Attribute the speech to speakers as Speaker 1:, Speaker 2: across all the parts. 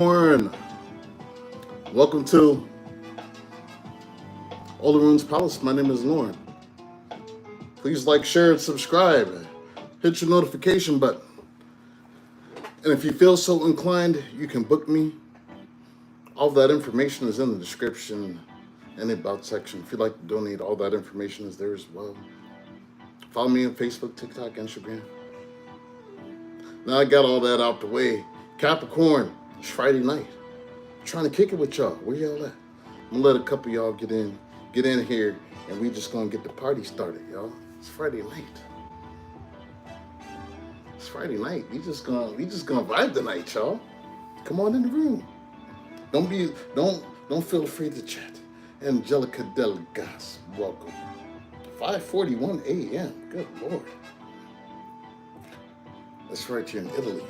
Speaker 1: Capricorn, welcome to Olorun's Palace. My name is Lauren. Please like, share, and subscribe. Hit your notification button. And if you feel so inclined, you can book me. All that information is in the description and the about section. If you'd like to donate, all that information is there as well. Follow me on Facebook, TikTok, Instagram. Now I got all that out the way. Capricorn, it's Friday night. I'm trying to kick it with y'all. Where y'all at? I'm gonna let a couple of y'all get in here, and we just gonna get the party started, y'all. It's Friday night. It's Friday night. We just gonna vibe tonight, y'all. Come on in the room. Don't feel afraid to chat. Angelica Delegas, welcome. 5:41 a.m. Good Lord. That's right, here in Italy.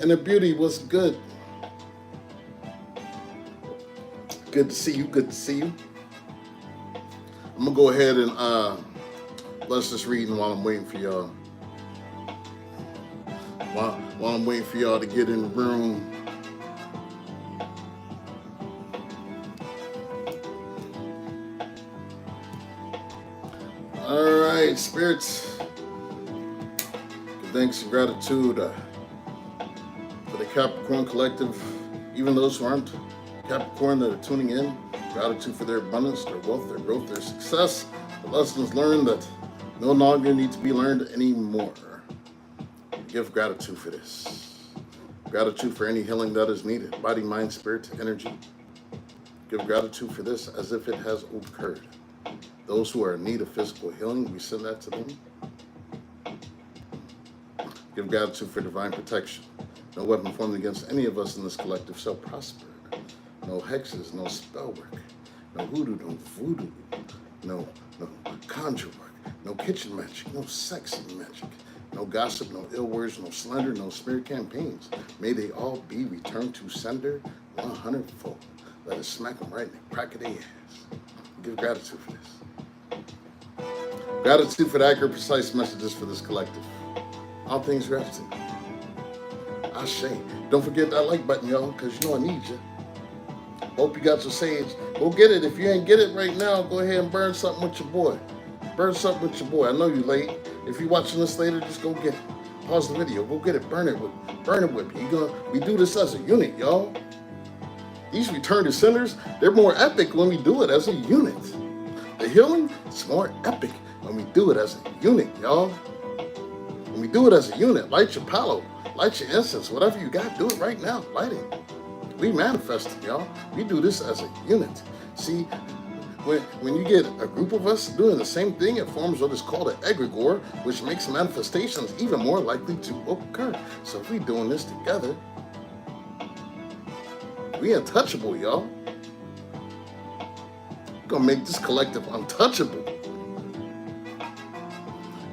Speaker 1: And the beauty was good. Good to see you. Good to see you. I'm gonna go ahead and let's just read while I'm waiting for y'all. While I'm waiting for y'all to get in the room. All right, spirits. Give thanks and gratitude for the Capricorn collective, even those who aren't Capricorn that are tuning in. Gratitude for their abundance, their wealth, their growth, their success. The lessons learned that no longer need to be learned anymore. Give gratitude for this. Gratitude for any healing that is needed. Body, mind, spirit, energy. Give gratitude for this as if it has occurred. Those who are in need of physical healing, we send that to them. Give gratitude for divine protection. No weapon formed against any of us in this collective shall prosper. No hexes, no spell work, no hoodoo, no voodoo, no conjure work, no kitchen magic, no sex magic, no gossip, no ill words, no slander, no smear campaigns. May they all be returned to sender 100-fold. Let us smack them right in the crack of their ass. Give gratitude for this. Gratitude for the accurate, precise messages for this collective. All things gratitude. Ashe. Don't forget that like button, y'all, because you know I need you. Hope you got your sage. Go get it. If you ain't get it right now, go ahead and burn something with your boy. Burn something with your boy. I know you're late. If you're watching this later, just go get it. Pause the video. Go get it. Burn it with me. We do this as a unit, y'all. These return to senders, they're more epic when we do it as a unit. The healing, it's more epic when we do it as a unit, y'all. When we do it as a unit, light your palo, light your incense, whatever you got, do it right now. Light it. We manifest it, y'all. We do this as a unit. See, when you get a group of us doing the same thing, it forms what is called an egregore, which makes manifestations even more likely to occur. So if we're doing this together, we untouchable, y'all. We're gonna make this collective untouchable.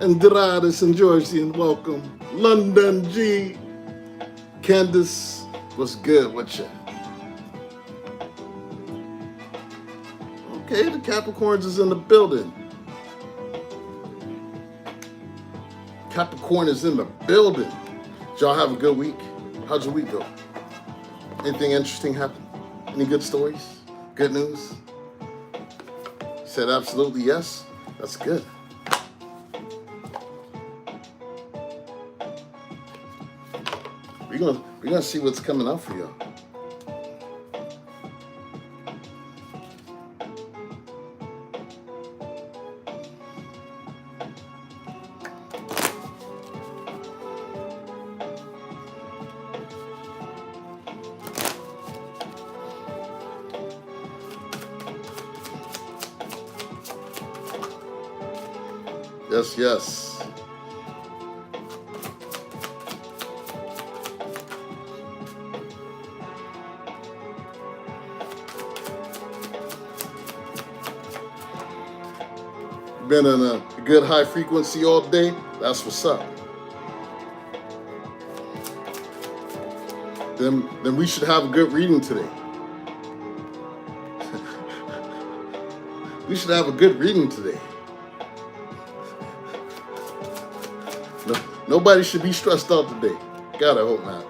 Speaker 1: Andrade and Georgian, welcome. London G. Candace, what's good with you? Okay, the Capricorns is in the building. Capricorn is in the building. Did y'all have a good week? How'd your week go? Anything interesting happen? Any good stories? Good news? Said absolutely yes. That's good. We're gonna see what's coming out for y'all. Yes, yes. Been in a good high frequency all day. That's what's up. Then we should have a good reading today. We should have a good reading today. Nobody should be stressed out today. God, I hope not.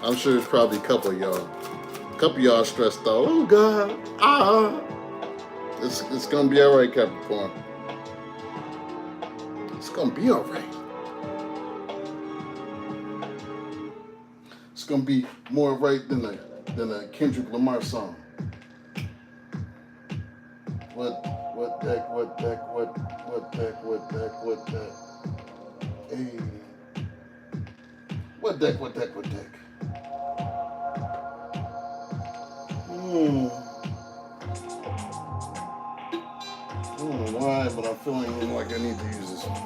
Speaker 1: I'm sure there's probably a couple of y'all. A couple of y'all stressed out. Oh God, It's gonna be all right, Capricorn. It's gonna be all right. It's gonna be more right than a Kendrick Lamar song. What deck? Hey. What deck? I don't know why, but I'm feeling like I need to use this one.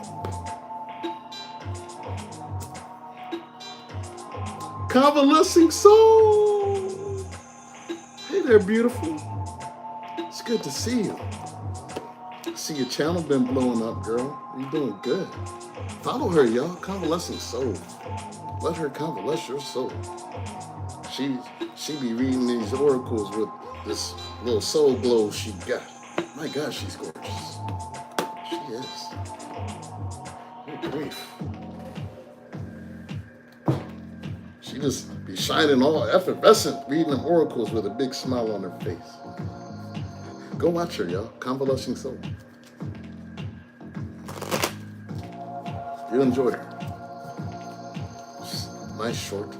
Speaker 1: Convalescing Soul. Hey there, beautiful. It's good to see you. I see your channel been blowing up, girl. You're doing good. Follow her, y'all. Convalescing Soul. Let her convalesce your soul. She be reading these oracles with this little soul glow she got. My God, she's gorgeous. She is. Good grief. She just be shining all effervescent, reading them oracles with a big smile on her face. Go watch her, y'all. Convalescing Soul. You'll enjoy her. Nice short.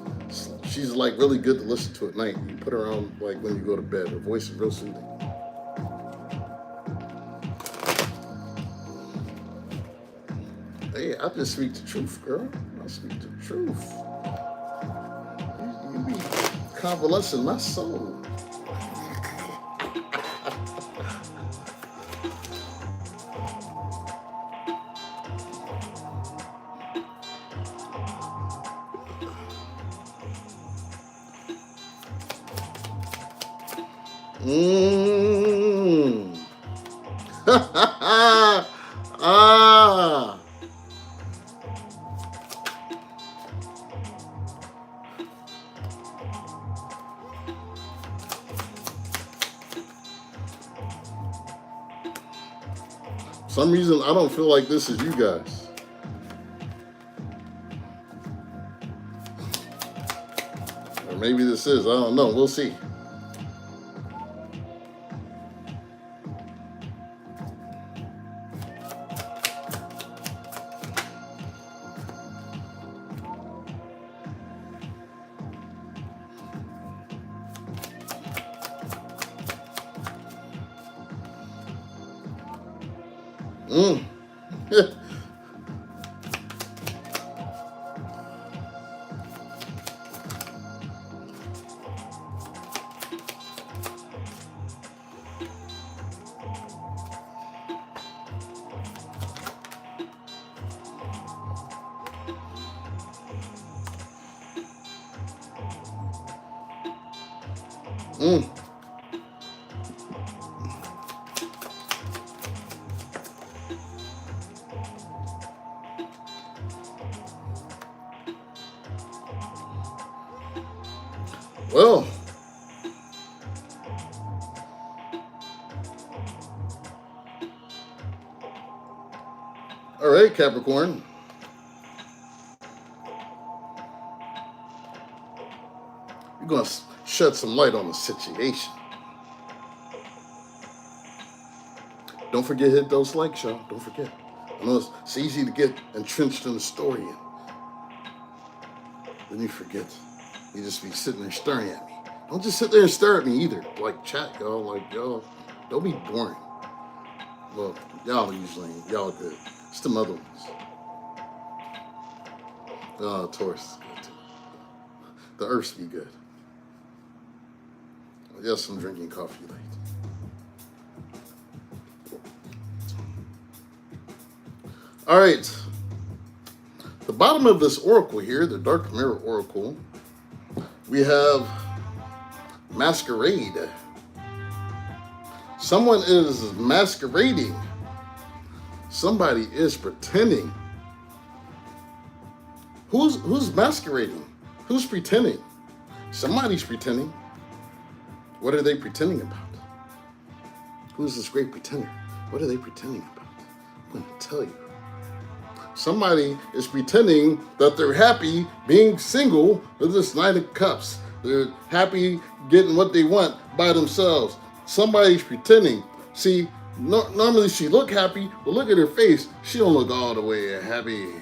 Speaker 1: She's like really good to listen to at night. You put her on like when you go to bed. Her voice is real soothing. Hey, I just speak the truth, girl. I speak the truth. You be convalescing my soul. Ah. For some reason, I don't feel like this is you guys. Or maybe this is. I don't know. We'll see. Well, all right, Capricorn. You're going to shed some light on the situation. Don't forget, hit those likes, y'all. Don't forget. I know it's easy to get entrenched in the story, and then you forget. You just be sitting there staring at me. Don't just sit there and stare at me either. Like, chat, y'all. Like, y'all, don't be boring. Well, y'all good. It's the other ones. Taurus is good too. The Earths be good. Yes, I'm drinking coffee late. All right. The bottom of this oracle here, the Dark Mirror Oracle, we have masquerade. Someone is masquerading. Somebody is pretending. Who's masquerading? Who's pretending? Somebody's pretending. What are they pretending about? Who's this great pretender? What are they pretending about? I'm going to tell you. Somebody is pretending that they're happy being single with this Knight of Cups. They're happy getting what they want by themselves. Somebody's pretending. See, normally she look happy, but look at her face. She don't look all the way happy.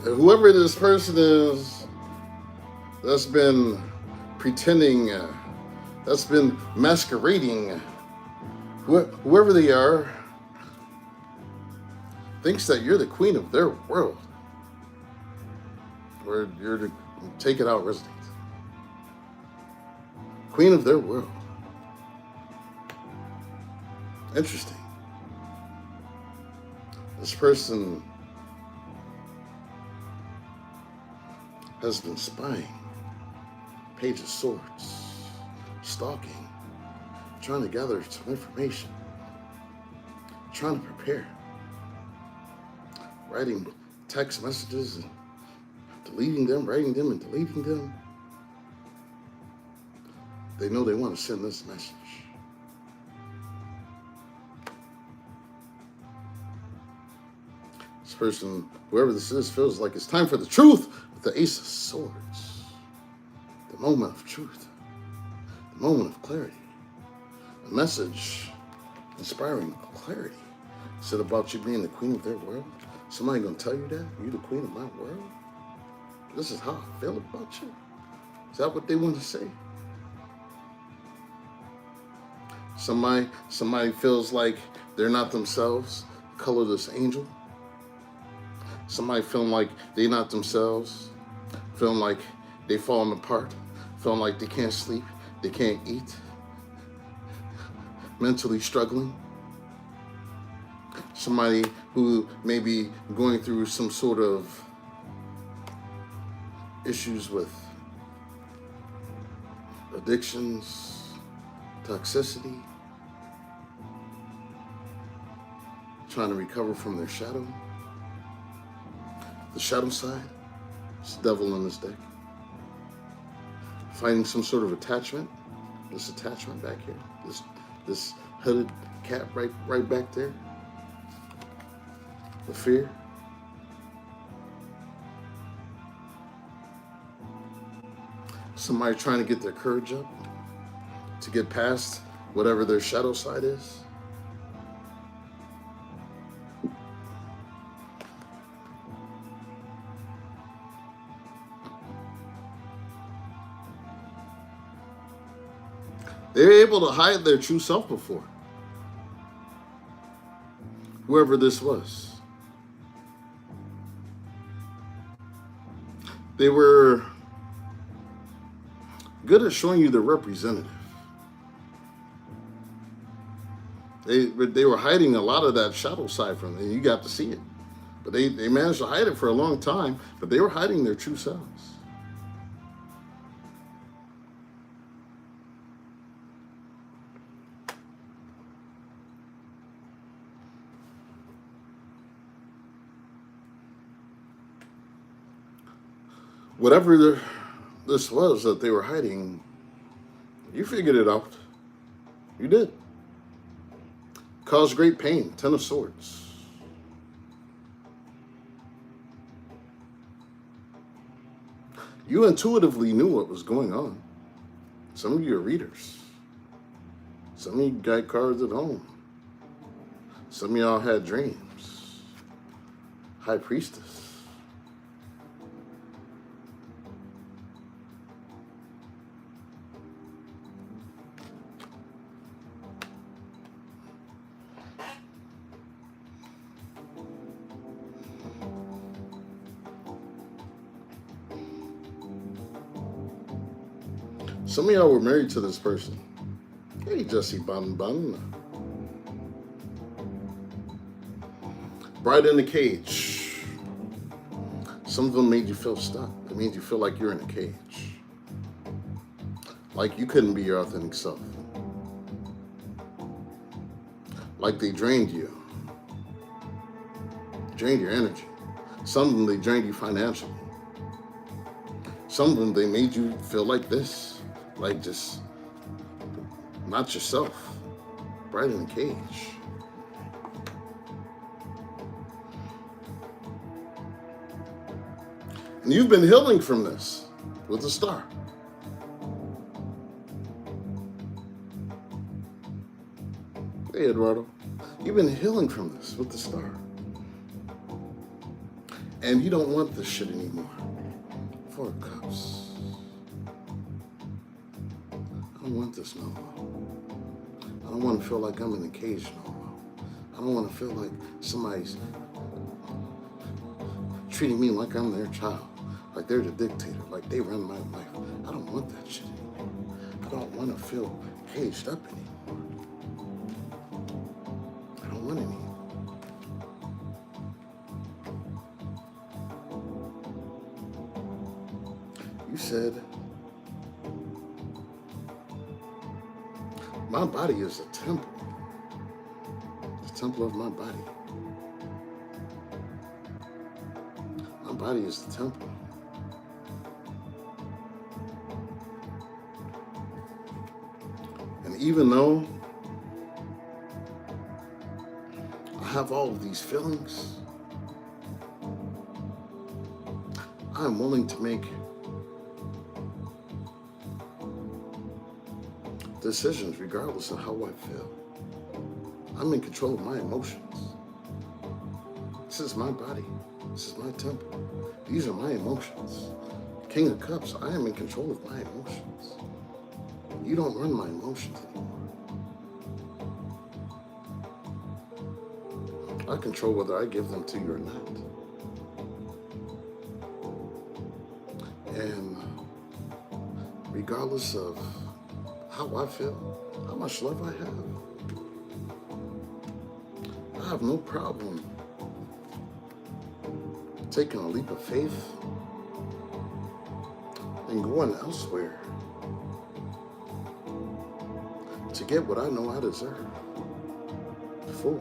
Speaker 1: Whoever this person is that's been pretending, that's been masquerading, whoever they are, thinks that you're the queen of their world, or you're to take it out resident. Queen of their world. Interesting. This person has been spying, Page of Swords, stalking, trying to gather some information, trying to prepare, writing text messages and deleting them, writing them and deleting them. They know they want to send this message. This person, whoever this is, feels like it's time for the truth with the Ace of Swords. The moment of truth. The moment of clarity. A message inspiring clarity. Is it about you being the queen of their world? Somebody gonna tell you that? You're the queen of my world? This is how I feel about you? Is that what they want to say? Somebody feels like they're not themselves, colorless angel. Somebody feeling like they're not themselves, feeling like they falling apart, feeling like they can't sleep, they can't eat, mentally struggling. Somebody who may be going through some sort of issues with addictions, toxicity, trying to recover from their shadow. The shadow side, it's the devil in this deck. Finding some sort of attachment. This attachment back here. This hooded cat right back there. The fear. Somebody trying to get their courage up to get past whatever their shadow side is. They were able to hide their true self before. Whoever this was. They were good at showing you the representative. They were hiding a lot of that shadow side from them. You got to see it. But they managed to hide it for a long time, but they were hiding their true selves. Whatever this was that they were hiding, you figured it out. You did. Caused great pain. 10 of Swords. You intuitively knew what was going on. Some of you are readers. Some of you got cards at home. Some of y'all had dreams. High Priestess. Some of y'all were married to this person. Hey, Jesse Bun. Bride in the cage. Some of them made you feel stuck. It means you feel like you're in a cage. Like you couldn't be your authentic self. Like they drained you. Drained your energy. Some of them, they drained you financially. Some of them, they made you feel like this. Like just not yourself, right in a cage. And you've been healing from this with the star. Hey, Eduardo. You've been healing from this with the star. And you don't want this shit anymore. Four of Cups. I don't want this no more. I don't want to feel like I'm in a cage no more. I don't want to feel like somebody's treating me like I'm their child, like they're the dictator, like they run my life. I don't want that shit anymore. I don't want to feel caged up anymore. I don't want it anymore. You said, my body is a temple. The temple of my body. My body is the temple. And even though I have all of these feelings, I'm willing to make decisions regardless of how I feel. I'm in control of my emotions. This is my body. This is my temple. These are my emotions. King of Cups, I am in control of my emotions. You don't run my emotions anymore. I control whether I give them to you or not. And regardless of how I feel, how much love I have no problem taking a leap of faith and going elsewhere to get what I know I deserve. Full.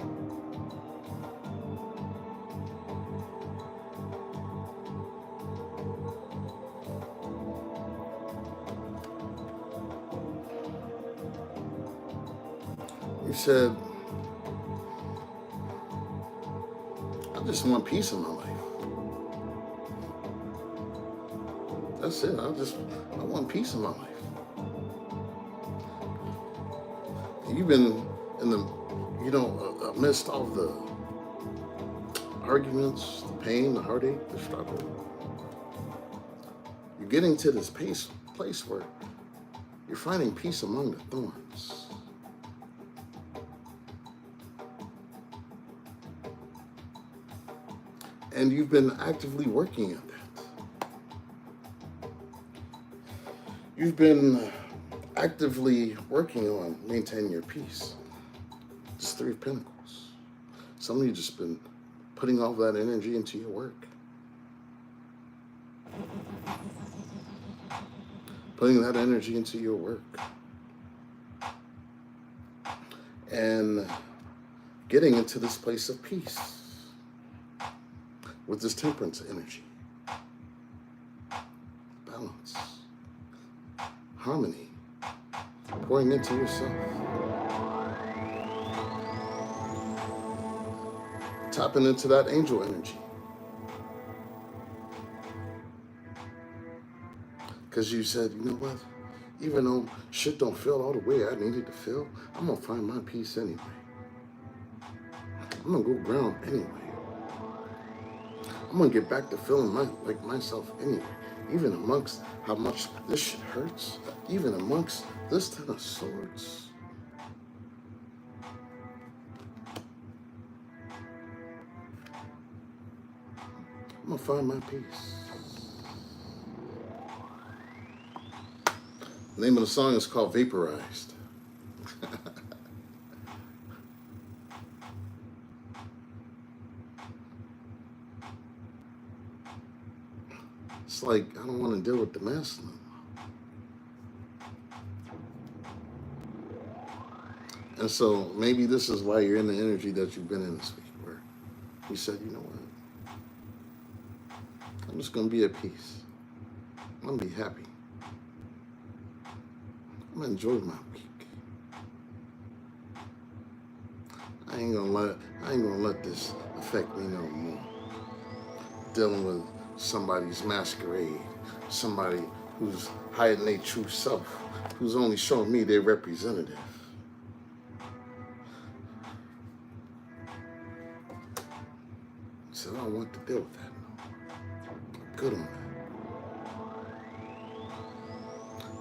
Speaker 1: You said, I just want peace in my life. That's it. I want peace in my life. You've been in the, amidst all the arguments, the pain, the heartache, the struggle. You're getting to this place where you're finding peace among the thorns. And you've been actively working at that. You've been actively working on maintaining your peace. It's Three of Pentacles. Some of you just been putting all that energy into your work. Putting that energy into your work. And getting into this place of peace with this temperance energy. Balance. Harmony. Pouring into yourself. Tapping into that angel energy. Because you said, you know what? Even though shit don't feel all the way I needed to feel, I'm going to find my peace anyway. I'm going to go ground anyway. I'm going to get back to feeling like myself anyway. Even amongst how much this shit hurts. Even amongst this Ten of Swords. I'm going to find my peace. The name of the song is called Vaporized. It's like, I don't want to deal with the mess no more. And so maybe this is why you're in the energy that you've been in this week, where you said, you know what? I'm just going to be at peace. I'm going to be happy. gonna enjoy my week. I ain't gonna let this affect me no more. Dealing with somebody's masquerade, somebody who's hiding their true self, who's only showing me their representative. So I don't want to deal with that. Good on that.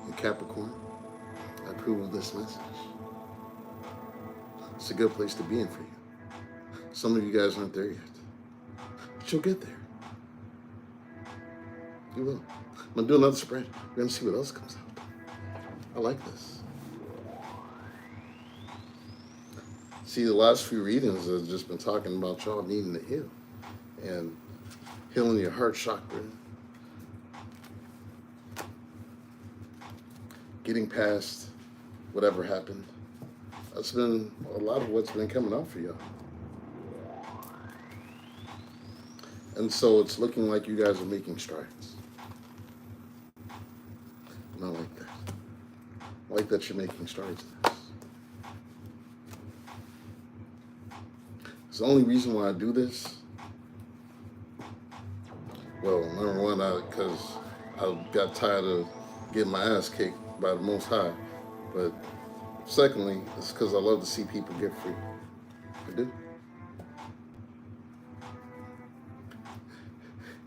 Speaker 1: And Capricorn, I approve of this message. It's a good place to be in for you. Some of you guys aren't there yet, but you'll get there. You will. I'm gonna do another spread. We're gonna see what else comes out. I like this. See, the last few readings have just been talking about y'all needing to heal and healing your heart chakra, getting past whatever happened. That's been a lot of what's been coming out for y'all. And so it's looking like you guys are making strides. And I like that. I like that you're making strides in this. It's the only reason why I do this. Well, number one, because I got tired of getting my ass kicked by the Most High. But secondly, it's because I love to see people get free. I do.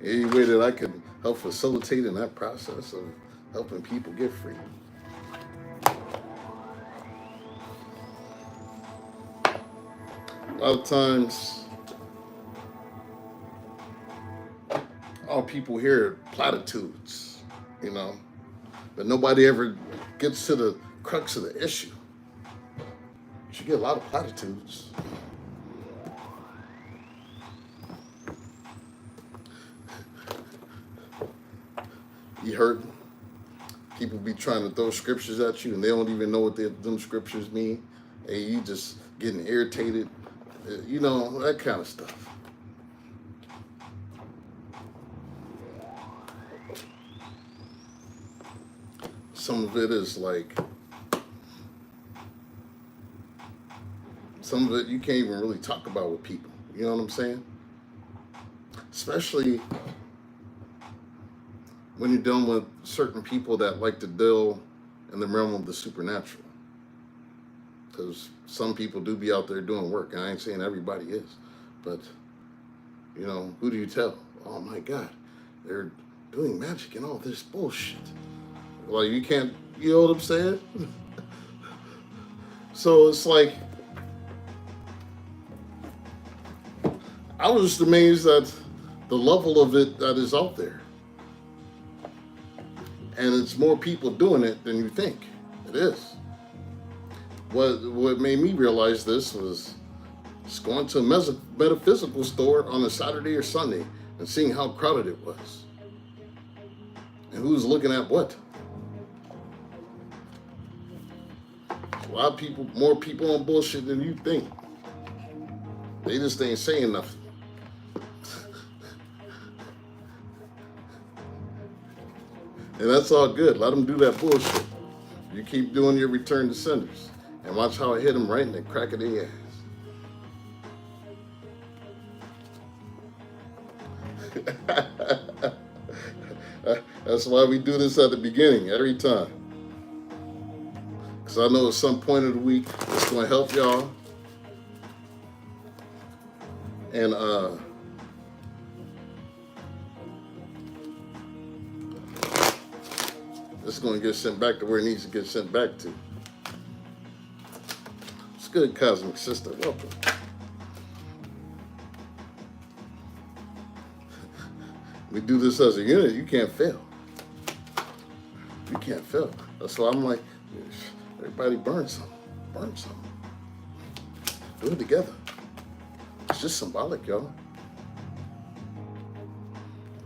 Speaker 1: Any way that I could help facilitate in that process of helping people get free. A lot of times, all people hear are platitudes, you know, but nobody ever gets to the crux of the issue. But you get a lot of platitudes. You heard people be trying to throw scriptures at you and they don't even know what them scriptures mean. And you just getting irritated, you know, that kind of stuff. Some of it is like, some of it you can't even really talk about with people. You know what I'm saying? Especially when you're dealing with certain people that like to deal in the realm of the supernatural. Because some people do be out there doing work, and I ain't saying everybody is. But, you know, who do you tell? Oh my God, they're doing magic and all this bullshit. Well, you can't, you know what I'm saying? So it's like, I was just amazed at the level of it that is out there. And it's more people doing it than you think. It is. What made me realize this was just going to a metaphysical store on a Saturday or Sunday and seeing how crowded it was. And who's looking at what. A lot of people, more people on bullshit than you think. They just ain't saying nothing. And that's all good. Let them do that bullshit. You keep doing your return to senders. And watch how I hit them right in the crack of their ass. That's why we do this at the beginning, every time. Because I know at some point of the week, it's going to help y'all. And, it's going to get sent back to where it needs to get sent back to. It's good, Cosmic Sister. Welcome. We do this as a unit. You can't fail. You can't fail. That's why I'm like, everybody burn some. Burn some. Do it together. It's just symbolic, y'all.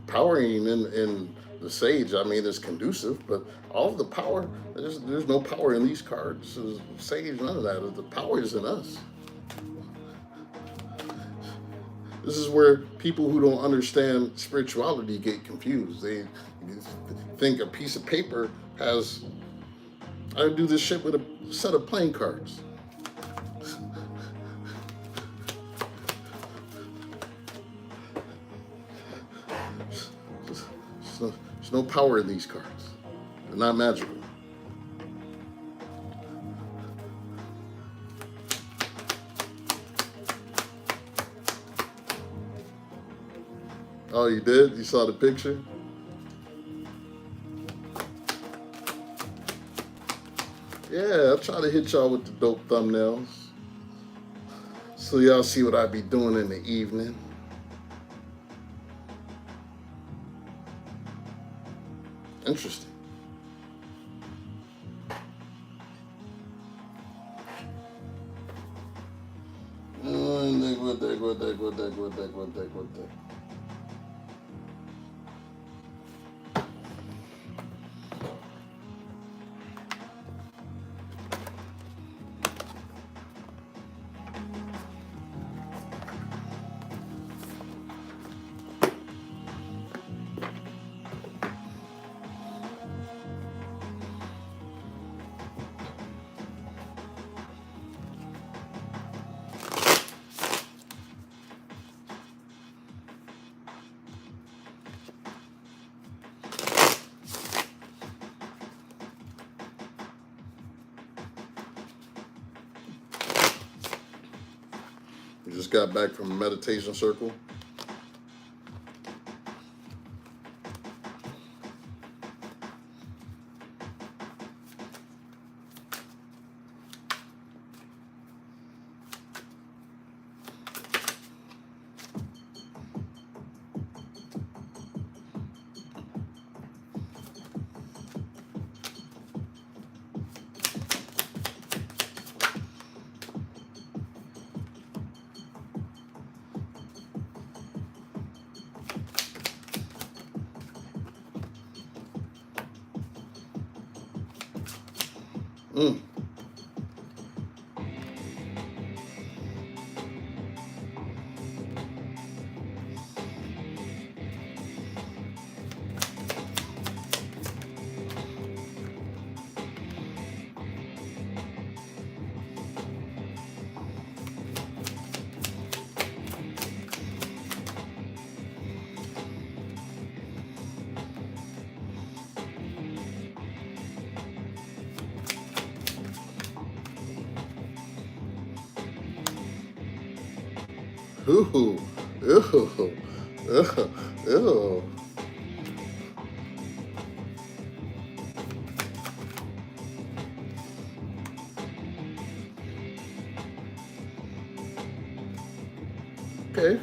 Speaker 1: Powering in the sage, I mean, it's conducive, but all of the power, there's no power in these cards. Sage, none of that. The power is in us. This is where people who don't understand spirituality get confused. They think a piece of paper has I do this shit with a set of playing cards. There's no power in these cards. They're not magical. Oh, you did? You saw the picture? Yeah, I'll try to hit y'all with the dope thumbnails. So y'all see what I be doing in the evening. Interesting. What that. We just got back from a meditation circle. Ooh, ew, ew, ew. Okay.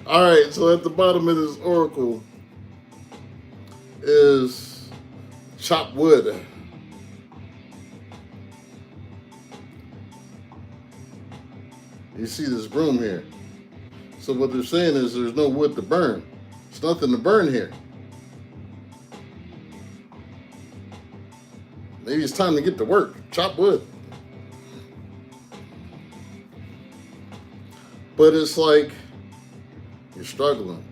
Speaker 1: All right, so at the bottom of this oracle is chop wood. You see this broom here. So what they're saying is there's no wood to burn. There's nothing to burn here. Maybe it's time to get to work. Chop wood. But it's like you're struggling.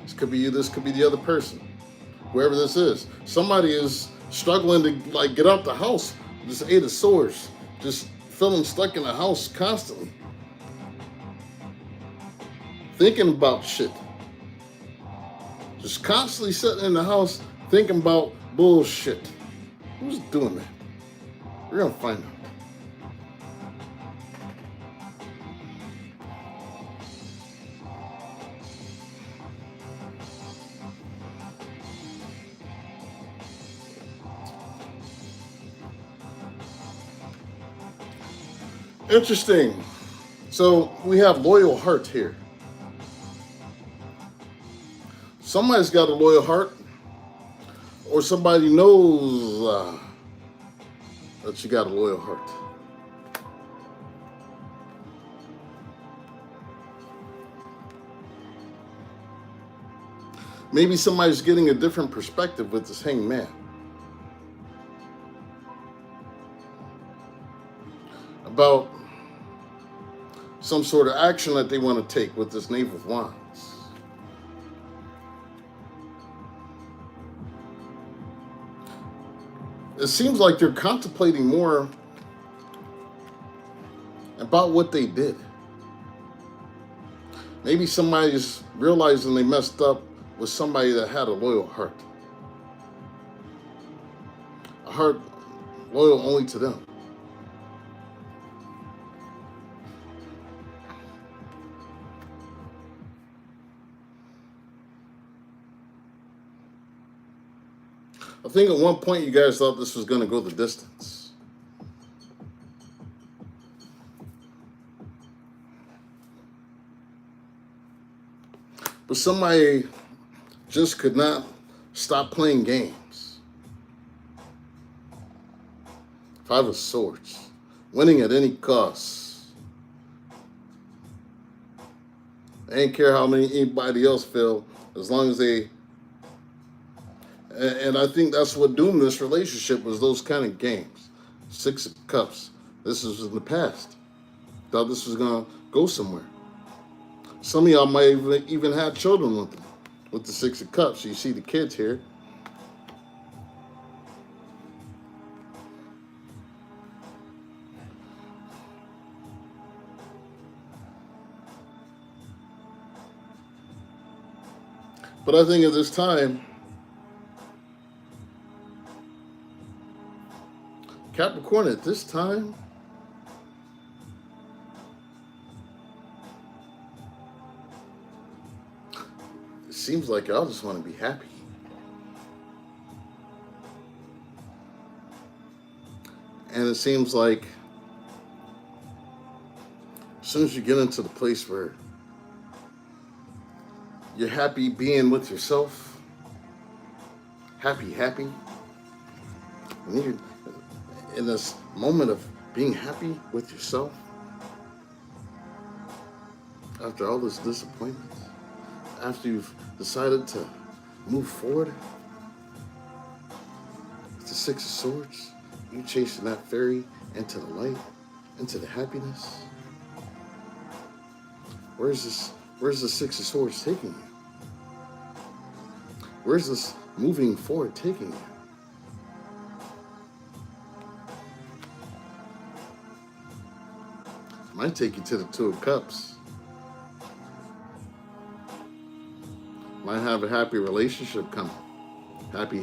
Speaker 1: This could be you, this could be the other person. Whoever this is. Somebody is struggling to like get out the house. Just Eight of Swords. Just feeling stuck in the house constantly. Thinking about shit. Just constantly sitting in the house thinking about bullshit. Who's doing that? We're gonna find out. Interesting. So we have loyal heart here. Somebody's got a loyal heart, or somebody knows that you got a loyal heart. Maybe somebody's getting a different perspective with this hanged man about some sort of action that they want to take with this Knave of Wands. It seems like they're contemplating more about what they did. Maybe somebody's realizing they messed up with somebody that had a loyal heart. A heart loyal only to them. I think at one point you guys thought this was going to go the distance. But somebody just could not stop playing games. Five of Swords. Winning at any cost. They ain't care how anybody else feel, as long as they... And I think that's what doomed this relationship, was those kind of games. Six of Cups. This was in the past. Thought this was going to go somewhere. Some of y'all might even have children with them, with the Six of Cups. You see the kids here. But I think at this time, Capricorn, at this time, it seems like y'all just want to be happy. And it seems like as soon as you get into the place where you're happy being with yourself, happy, and you're in this moment of being happy with yourself, after all this disappointment, after you've decided to move forward with the Six of Swords, you chasing that fairy into the light, into the happiness. Where's the Six of Swords taking you? Where's this moving forward taking you? Might take you to the Two of Cups. Might have a happy relationship coming. Happy.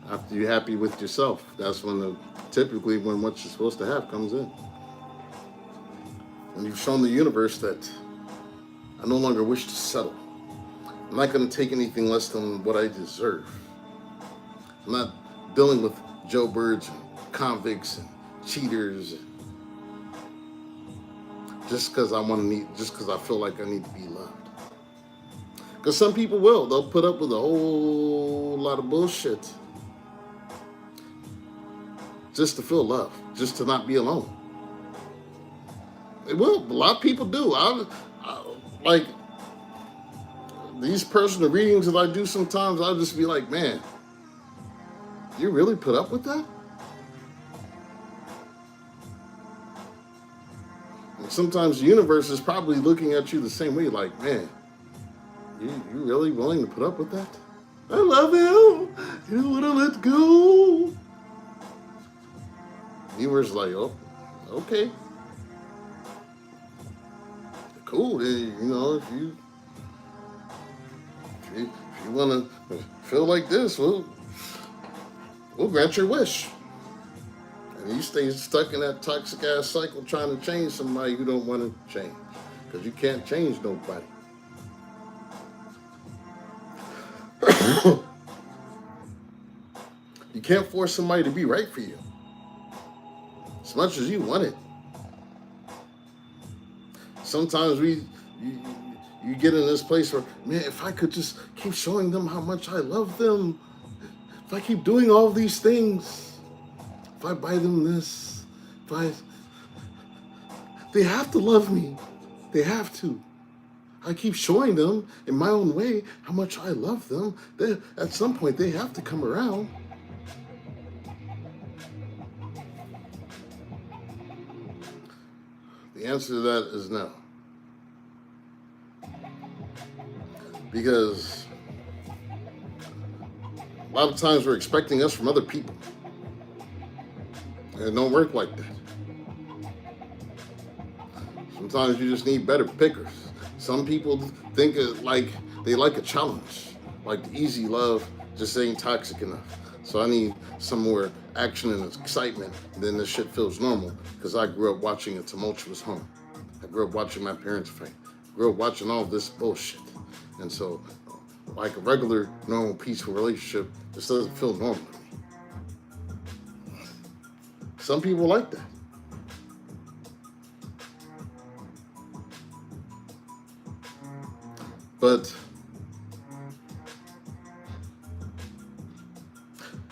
Speaker 1: After you're happy with yourself, that's when typically when what you're supposed to have comes in. When you've shown the universe that I no longer wish to settle. I'm not going to take anything less than what I deserve. I'm not dealing with jailbirds and convicts and cheaters. Just because I feel like I need to be loved. Because some people they'll put up with a whole lot of bullshit just to feel love, just to not be alone. They will. A lot of people do. I like these personal readings that I do sometimes. I'll just be like, man, you really put up with that? Sometimes the universe is probably looking at you the same way, like, man, you really willing to put up with that? I love him. You don't want to let go. The universe is like, oh, okay. Cool. If you want to feel like this, we'll grant your wish. And you stay stuck in that toxic ass cycle trying to change somebody you don't want to change. Because you can't change nobody. You can't force somebody to be right for you. As much as you want it. Sometimes you, you get in this place where, man, if I could just keep showing them how much I love them, if I keep doing all these things, if I buy them this, if I, they have to love me. They have to. I keep showing them in my own way how much I love them. At some point, they have to come around. The answer to that is no. Because a lot of times we're expecting us from other people. And it don't work like that. Sometimes you just need better pickers. Some people think like they like a challenge. Like the easy love just ain't toxic enough. So I need some more action and excitement. And then this shit feels normal because I grew up watching a tumultuous home. I grew up watching my parents fight. I grew up watching all this bullshit. And so like a regular, normal, peaceful relationship just doesn't feel normal to me. Some people like that. But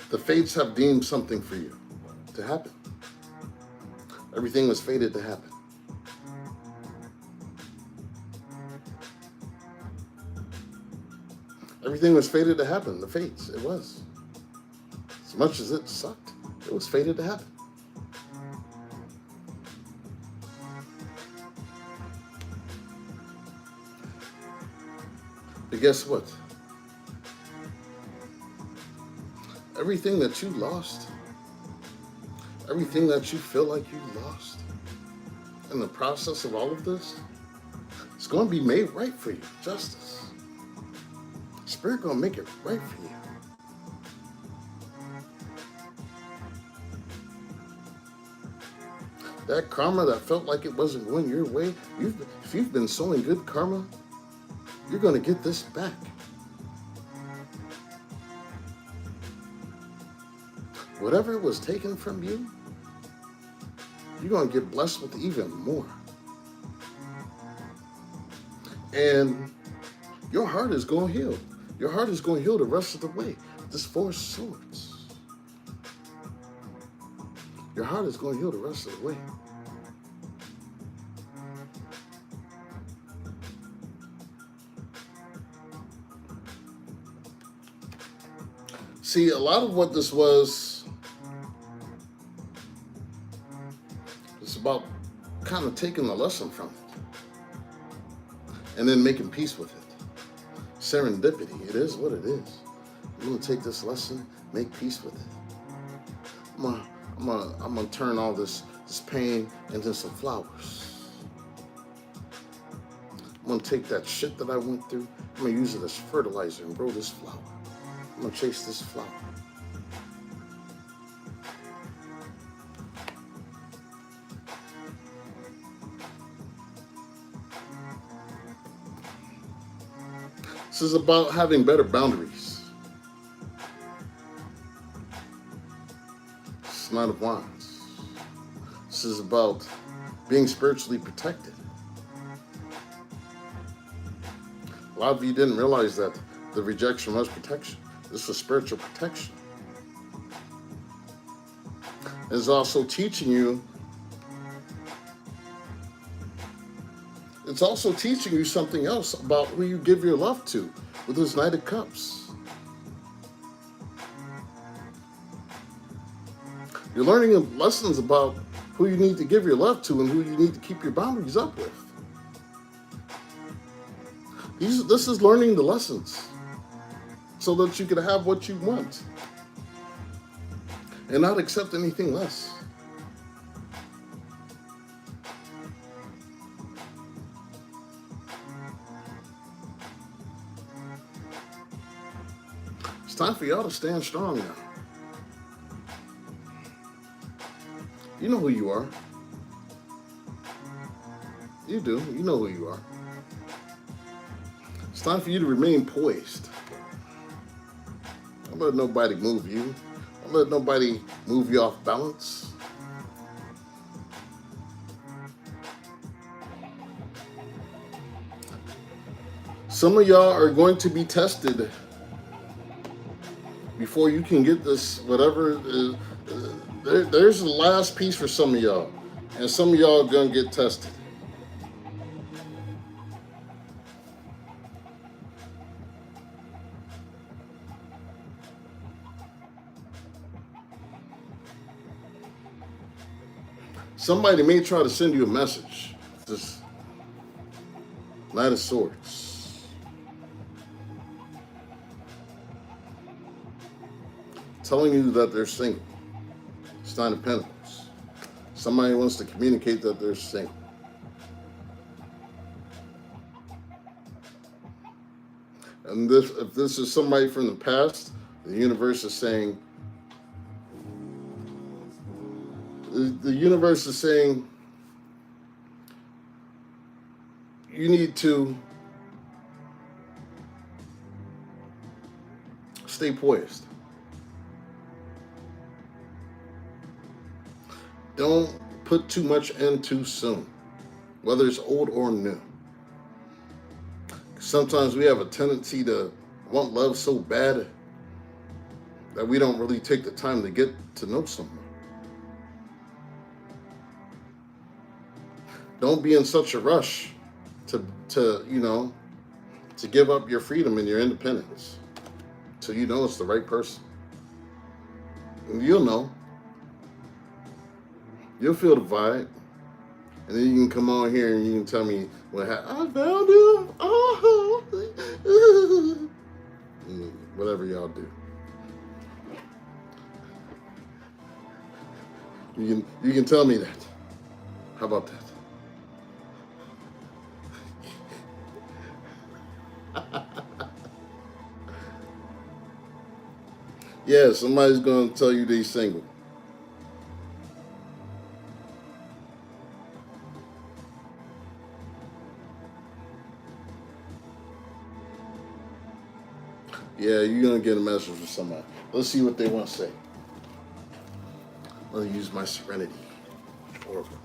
Speaker 1: the fates have deemed something for you to happen. Everything was fated to happen. Everything was fated to happen. The fates, it was. As much as it sucked, it was fated to happen. But guess what? Everything that you lost, everything that you feel like you lost in the process of all of this, it's going to be made right for you. Justice. Spirit going to make it right for you. That karma that felt like it wasn't going your way, if you've been sowing good karma, you're going to get this back. Whatever was taken from you, you're going to get blessed with even more. And your heart is going to heal. Your heart is going to heal the rest of the way. This 4 swords. Your heart is going to heal the rest of the way. See, a lot of what this was, it's about kind of taking the lesson from it and then making peace with it. Serendipity, it is what it is. I'm gonna take this lesson, make peace with it. I'm gonna turn all this pain into some flowers. I'm gonna take that shit that I went through, I'm gonna use it as fertilizer and grow this flower. I'm gonna chase this flower. This is about having better boundaries. It's Knight of Wands. This is about being spiritually protected. A lot of you didn't realize that the rejection was protection. This was spiritual protection. It's also teaching you. It's also teaching you something else about who you give your love to with this Knight of Cups. You're learning lessons about who you need to give your love to and who you need to keep your boundaries up with. This is learning the lessons so that you can have what you want and not accept anything less. It's time for y'all to stand strong now. You know who you are. You do. You know who you are. It's time for you to remain poised. Don't let nobody move you. Don't let nobody move you off balance. Some of y'all are going to be tested before you can get this, whatever. There's the last piece for some of y'all. And some of y'all are going to get tested. Somebody may try to send you a message. This Knight of Swords. Telling you that they're single. It's Nine of Pentacles. Somebody wants to communicate that they're single. And if this is somebody from the past, the universe is saying, you need to stay poised. Don't put too much in too soon, whether it's old or new. Sometimes we have a tendency to want love so bad that we don't really take the time to get to know someone. Don't be in such a rush to give up your freedom and your independence till you know it's the right person. And you'll know. You'll feel the vibe. And then you can come on here and you can tell me what happened. I found him. Oh. Whatever y'all do. You can tell me that. How about that? Yeah, somebody's going to tell you they're single. Yeah, you're going to get a message from somebody. Let's see what they want to say. I'm going to use my Serenity Oracle.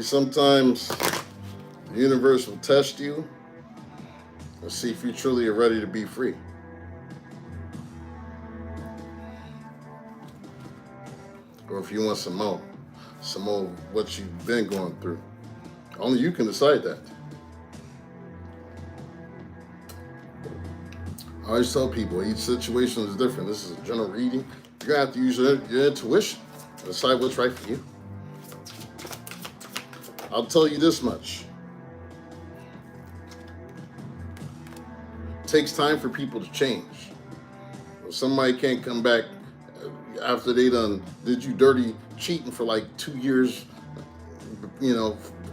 Speaker 1: Sometimes the universe will test you and see if you truly are ready to be free. Or if you want some more of what you've been going through. Only you can decide that. I always tell people, each situation is different. This is a general reading. You're going to have to use your intuition to decide what's right for you. I'll tell you this much. It takes time for people to change. If somebody can't come back after they did you dirty cheating for like 2 years,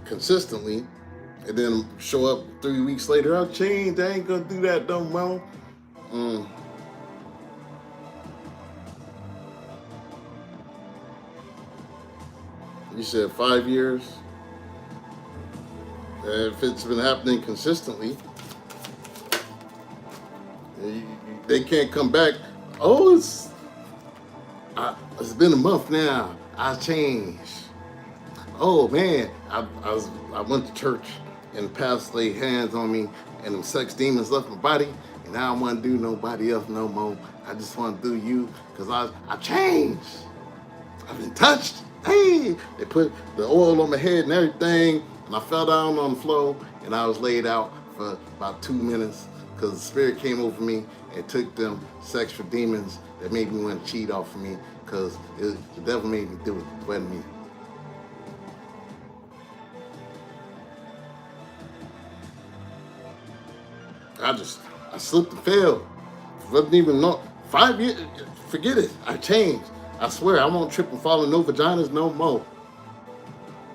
Speaker 1: consistently, and then show up 3 weeks later, I changed, I ain't gonna do that no more. You said 5 years? If it's been happening consistently, they can't come back. Oh, it's been a month now. I changed. Oh man, I went to church and the pastor laid hands on me and them sex demons left my body, and I don't want to do nobody else no more. I just want to do you because I changed. I've been touched. Hey, they put the oil on my head and everything. And I fell down on the floor, and I was laid out for about 2 minutes because the spirit came over me and took them sexual demons that made me want to cheat off of me because the devil made me do it. It wasn't me. I slipped and fell. Wasn't even 5 years. Forget it. I changed. I swear I won't trip and fall in no vaginas no more.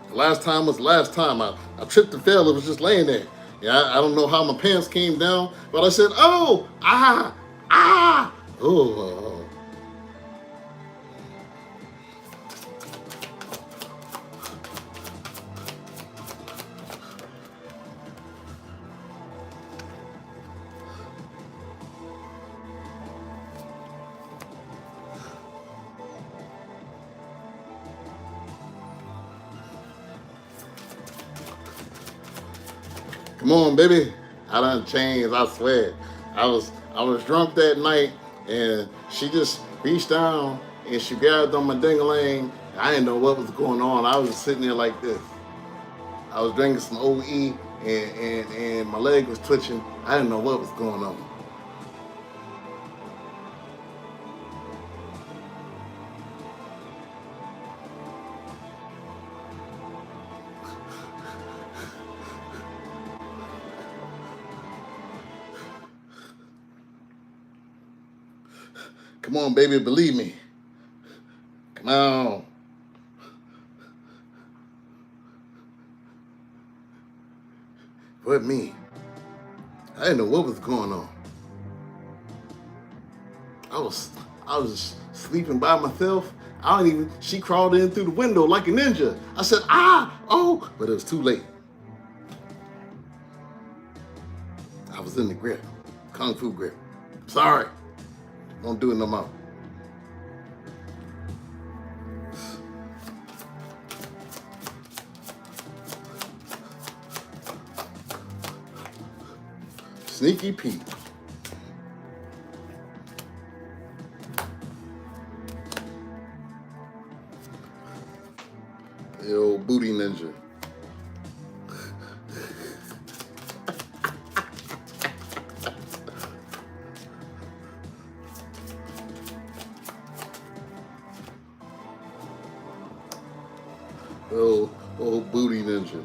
Speaker 1: The last time was the last time. I tripped and fell. It was just laying there. Yeah, I don't know how my pants came down, but I said, oh. Come on, baby. I done changed, I swear. I was drunk that night and she just reached down and she grabbed on my ding-a-ling. I didn't know what was going on. I was just sitting there like this. I was drinking some OE and my leg was twitching. I didn't know what was going on. Come on, baby, believe me. Come on. What me? I didn't know what was going on. I was I was sleeping by myself. I don't even she crawled in through the window like a ninja. I said, oh, but it was too late. I was in the grip. Kung Fu grip. Sorry. Don't do it no more. Sneaky Pete. The old booty ninja. Old booty ninja.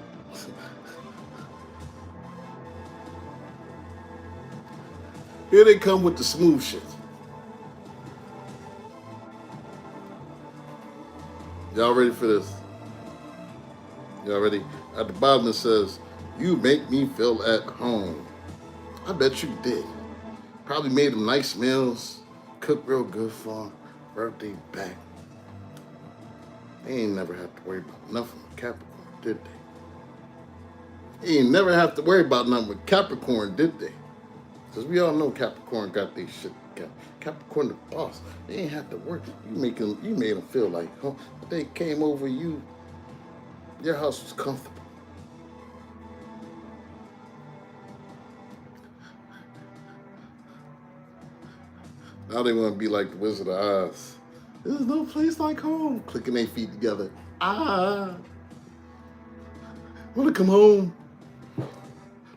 Speaker 1: Here they come with the smooth shit. Y'all ready for this? Y'all ready? At the bottom it says, you make me feel at home. I bet you did. Probably made them nice meals, cooked real good for them, birthday back. They ain't never have to worry about nothing with Capricorn, did they? They ain't never have to worry about nothing with Capricorn, did they? Because we all know Capricorn got these shit. Capricorn the boss. They ain't have to work. You made them feel like, they came over you. Your house was comfortable. Now they want to be like the Wizard of Oz. There's no place like home. Clicking their feet together. Want to come home.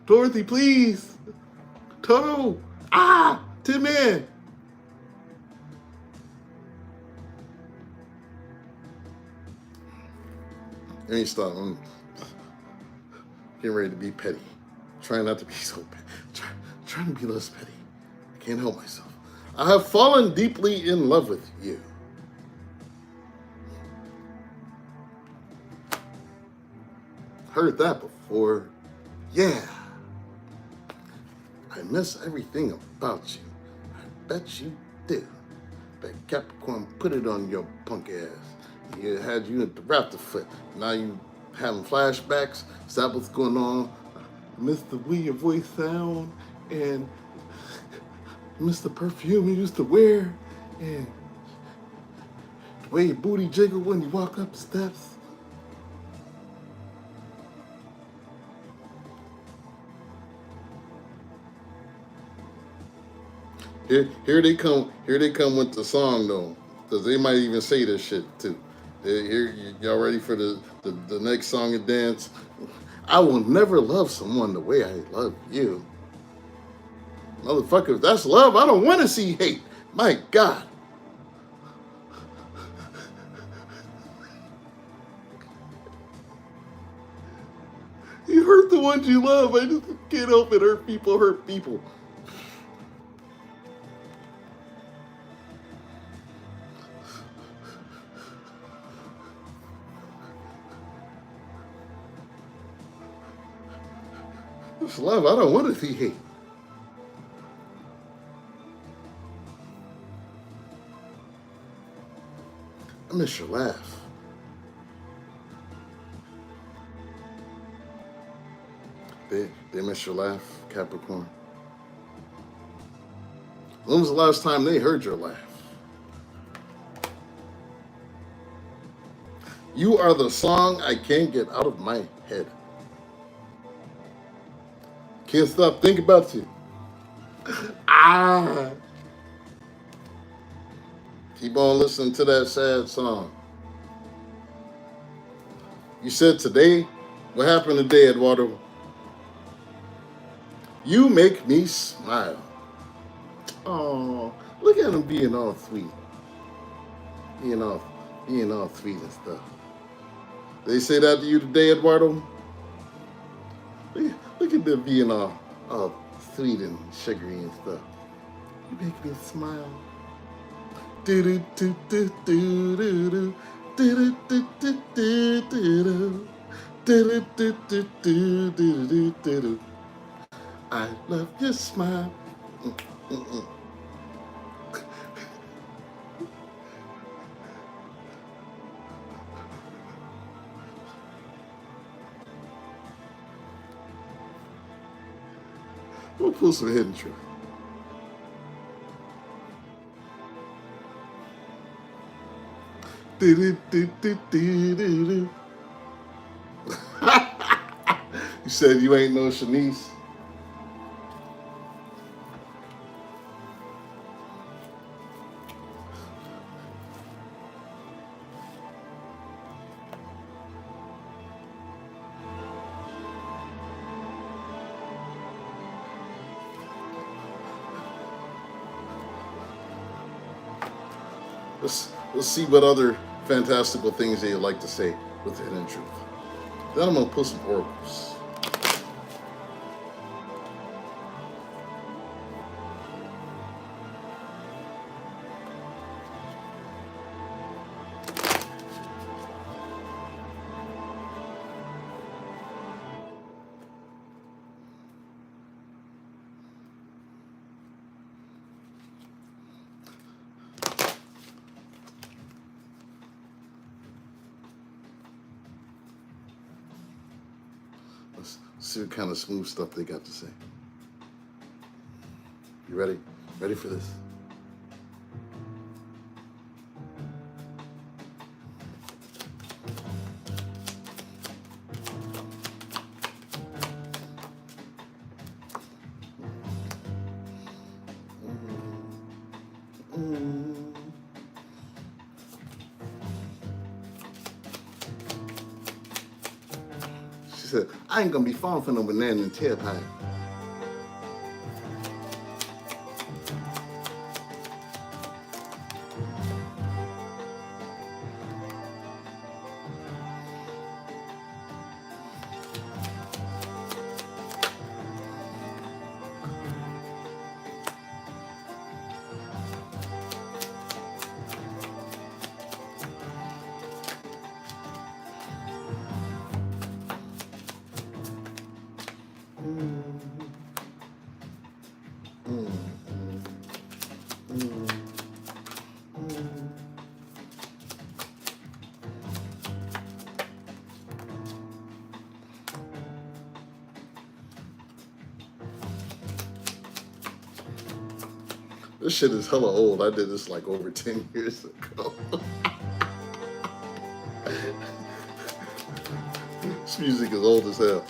Speaker 1: Dorothy, please. Toto. Tin Man. Let me stop. I'm getting ready to be petty. Trying not to be so petty. Trying to be less petty. I can't help myself. I have fallen deeply in love with you. Heard that before. Yeah. I miss everything about you. I bet you do. Bet Capricorn put it on your punk ass. He had you at the raptor foot. Now you having flashbacks. Is that what's going on? I miss the way your voice sound and miss the perfume you used to wear and the way your booty jiggle when you walk up the steps. Here they come with the song though, because they might even say this shit too. Here, y'all ready for the next song and dance? I will never love someone the way I love you. Motherfucker, if that's love, I don't want to see hate. My God. You hurt the ones you love. I just can't help it. Hurt people. It's love. I don't want to see hate. I miss your laugh. They miss your laugh, Capricorn. When was the last time they heard your laugh? You are the song I can't get out of my head. Can't stop thinking about you. Ah. Keep on listening to that sad song. You said today? What happened today, Eduardo? You make me smile. Oh, look at him being all sweet. Being all, being all sweet and stuff. They say that to you today, Eduardo? Look at them being all sweet and sugary and stuff. You make me smile. Do do do do do do do do do do do do do do do do. I love your smile. We'll pull some hidden truth. Do do do do do do. You said you ain't no Shanice. Let's see what other fantastical things they'd like to say with the hidden truth. Then I'm gonna put some oracles. Let's see what kind of smooth stuff they got to say. You ready? Ready for this? She said, I ain't gonna be falling for no banana and tail pie. This shit is hella old. I did this like over 10 years ago. This music is old as hell.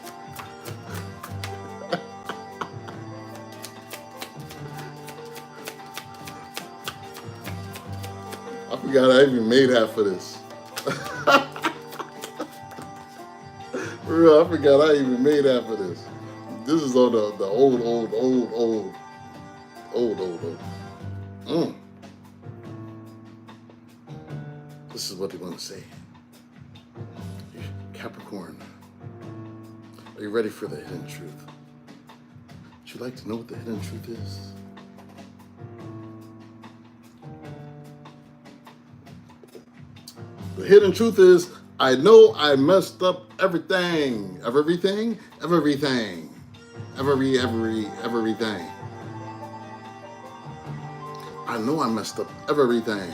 Speaker 1: I forgot I even made half of this. For real, I forgot I even made half of this. This is on the old. This is what they want to say. Capricorn, are you ready for the hidden truth? Would you like to know what the hidden truth is? The hidden truth is, I know I messed up everything. Everything. I know I messed up everything.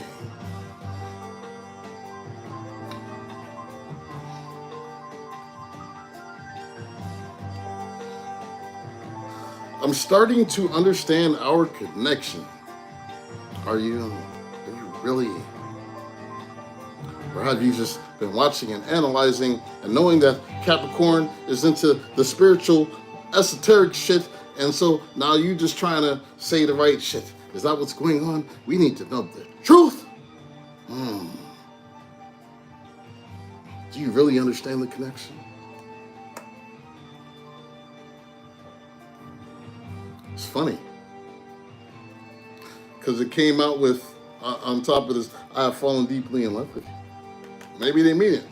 Speaker 1: I'm starting to understand our connection. Are you really? Or have you just been watching and analyzing and knowing that Capricorn is into the spiritual esoteric shit, and so now you just trying to say the right shit. Is that what's going on? We need to know the truth. Do you really understand the connection? It's funny, because it came out with, on top of this, I have fallen deeply in love with you. Maybe they mean it.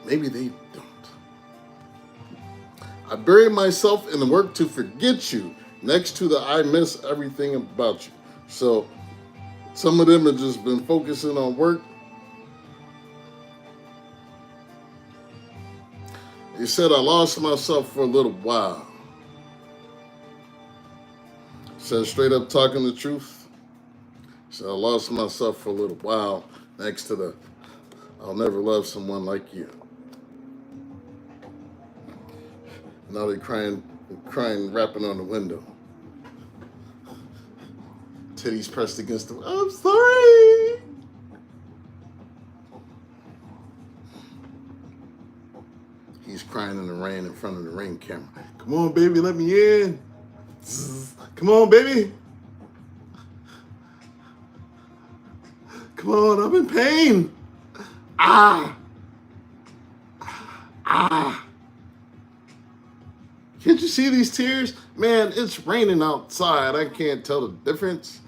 Speaker 1: Maybe they don't. I bury myself in the work to forget you next to the I miss everything about you. So some of them have just been focusing on work. They said, I lost myself for a little while. Said, straight up talking the truth. Said, I lost myself for a little while next to the I'll never love someone like you. Now they're crying, rapping on the window. Titties pressed against the, I'm sorry. He's crying in the rain in front of the Ring camera. Come on, baby, let me in. Come on, baby. Come on, I'm in pain. Ah. Can't you see these tears? Man, it's raining outside. I can't tell the difference.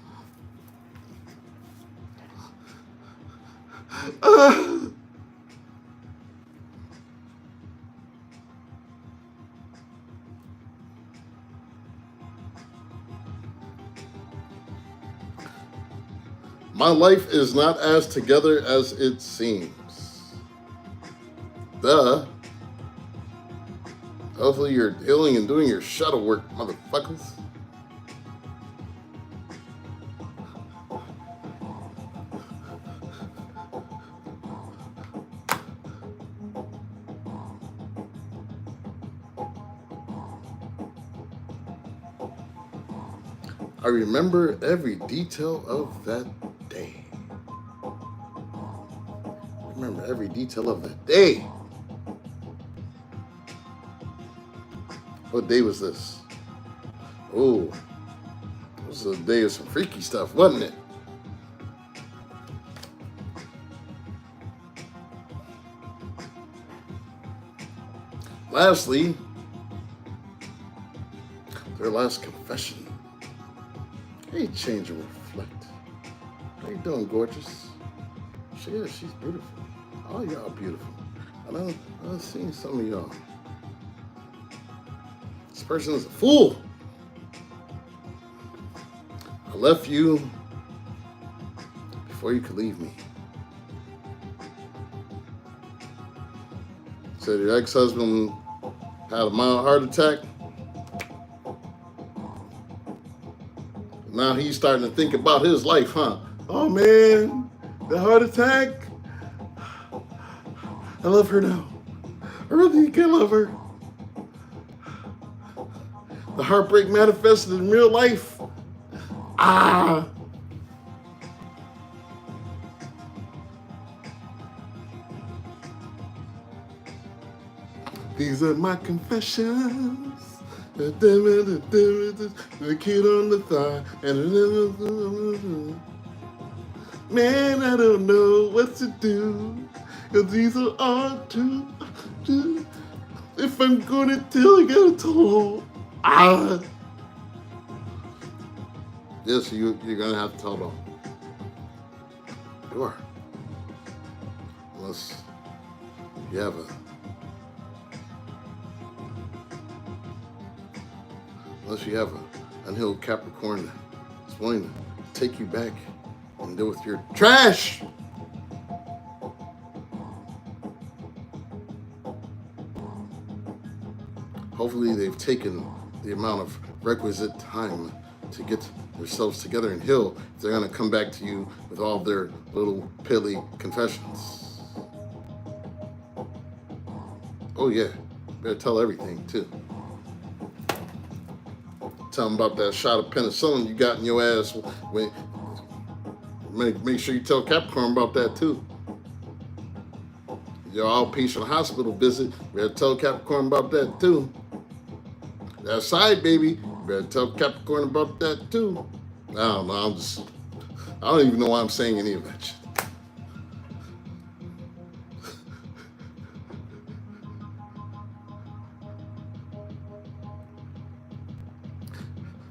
Speaker 1: My life is not as together as it seems. Duh. Hopefully you're healing and doing your shuttle work, motherfuckers. I remember every detail of that day. Remember every detail of that day. What day was this? Oh, it was a day of some freaky stuff, wasn't it? Lastly, their last confession. Hey, change and reflect. How you doing, gorgeous? Yeah, she's beautiful. All y'all beautiful. I've seen some of y'all. This person is a fool. I left you before you could leave me. Said your ex-husband had a mild heart attack. Now he's starting to think about his life, huh? Oh man, the heart attack. I love her now. I really can love her. The heartbreak manifested in real life. Ah. These are my confessions. The kid on the thigh. Man, I don't know what to do. Cause these are all too. If I'm gonna tell, I gotta tell. Ah. Yes, you're gonna have to tell them. You are. Unless you have an unhealed Capricorn that's willing to take you back and deal with your trash. Hopefully they've taken the amount of requisite time to get themselves together and heal. They're going to come back to you with all their little pilly confessions. Oh yeah, better tell everything too. Tell them about that shot of penicillin you got in your ass. Make sure you tell Capricorn about that too. your outpatient hospital visit, you better tell Capricorn about that too. That side baby, you better tell Capricorn about that too. I don't know. I don't even know why I'm saying any of that shit.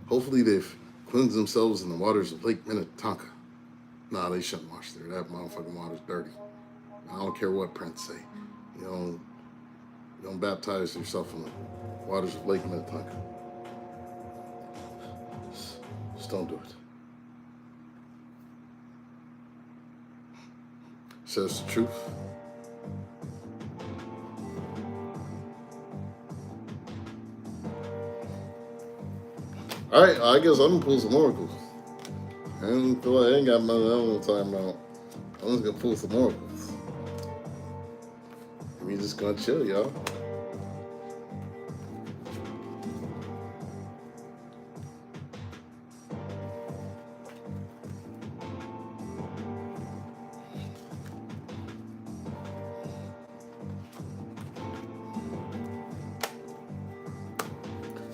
Speaker 1: Hopefully they've cleansed themselves in the waters of Lake Minnetonka. Nah, they shouldn't wash there. That motherfucking water's dirty. I don't care what Prince say. You don't baptize yourself in the waters of Lake Minnetonka. Just don't do it. Says the truth. All right, I guess I'm gonna pull some oracles. I ain't got my time out. I'm just gonna pull some oracles. We just gonna chill, y'all.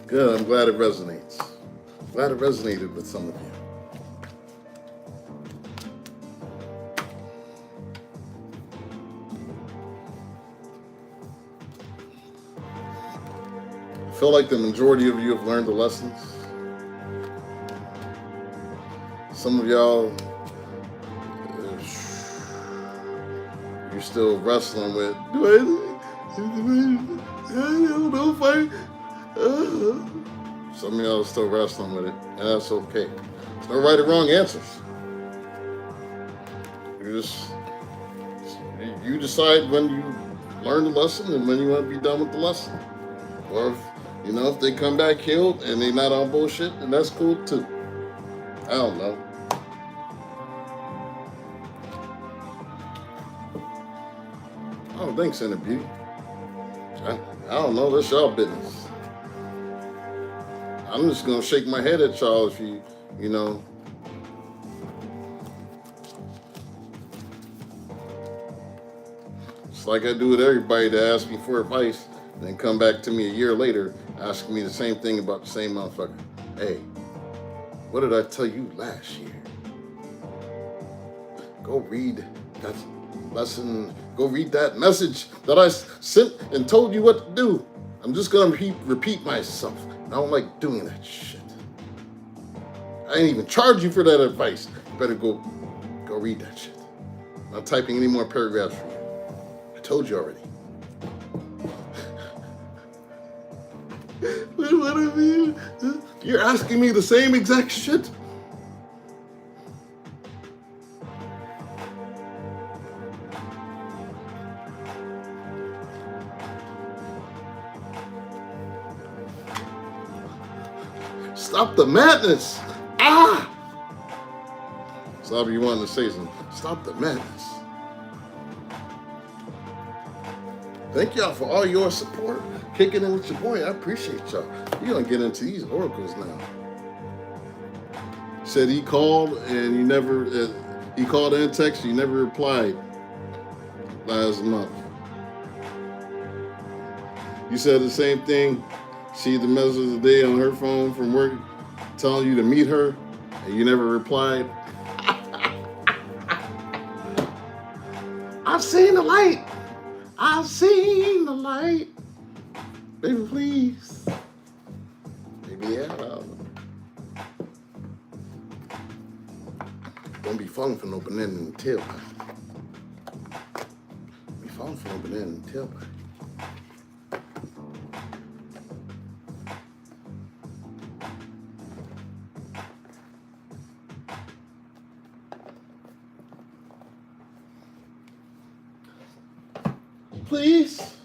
Speaker 1: Good, I'm glad it resonates. Glad it resonated with some of you. I feel like the majority of you have learned the lessons. Some of y'all, you're still wrestling with, I don't know if some of y'all are still wrestling with it, and that's okay. There's no right or wrong answers. You decide when you learn the lesson and when you want to be done with the lesson. Or if they come back healed and they're not on bullshit, then that's cool too. I don't know. I don't think so, Beauty. I don't know. That's y'all business. I'm just gonna shake my head at y'all if you know. It's like I do with everybody that asks me for advice, and then come back to me a year later asking me the same thing about the same motherfucker. Hey, what did I tell you last year? Go read that lesson. Go read that message that I sent and told you what to do. I'm just gonna repeat myself. I don't like doing that shit. I ain't even charge you for that advice. You better go read that shit. I'm not typing any more paragraphs for you. I told you already. What I mean? You're asking me the same exact shit? Stop the madness. Stop you wanting to say something. Stop the madness. Thank y'all for all your support. Kicking in with your boy. I appreciate y'all. We're going to get into these oracles now. Said he called and you never, he called and texted, you never replied last month. You said the same thing. See the message of the day on her phone from work telling you to meet her and you never replied. I've seen the light. I've seen the light. Baby, please. Baby, yeah. Don't be falling for no banana in the tailpipe. Be falling for no banana in the tailpipe. Please,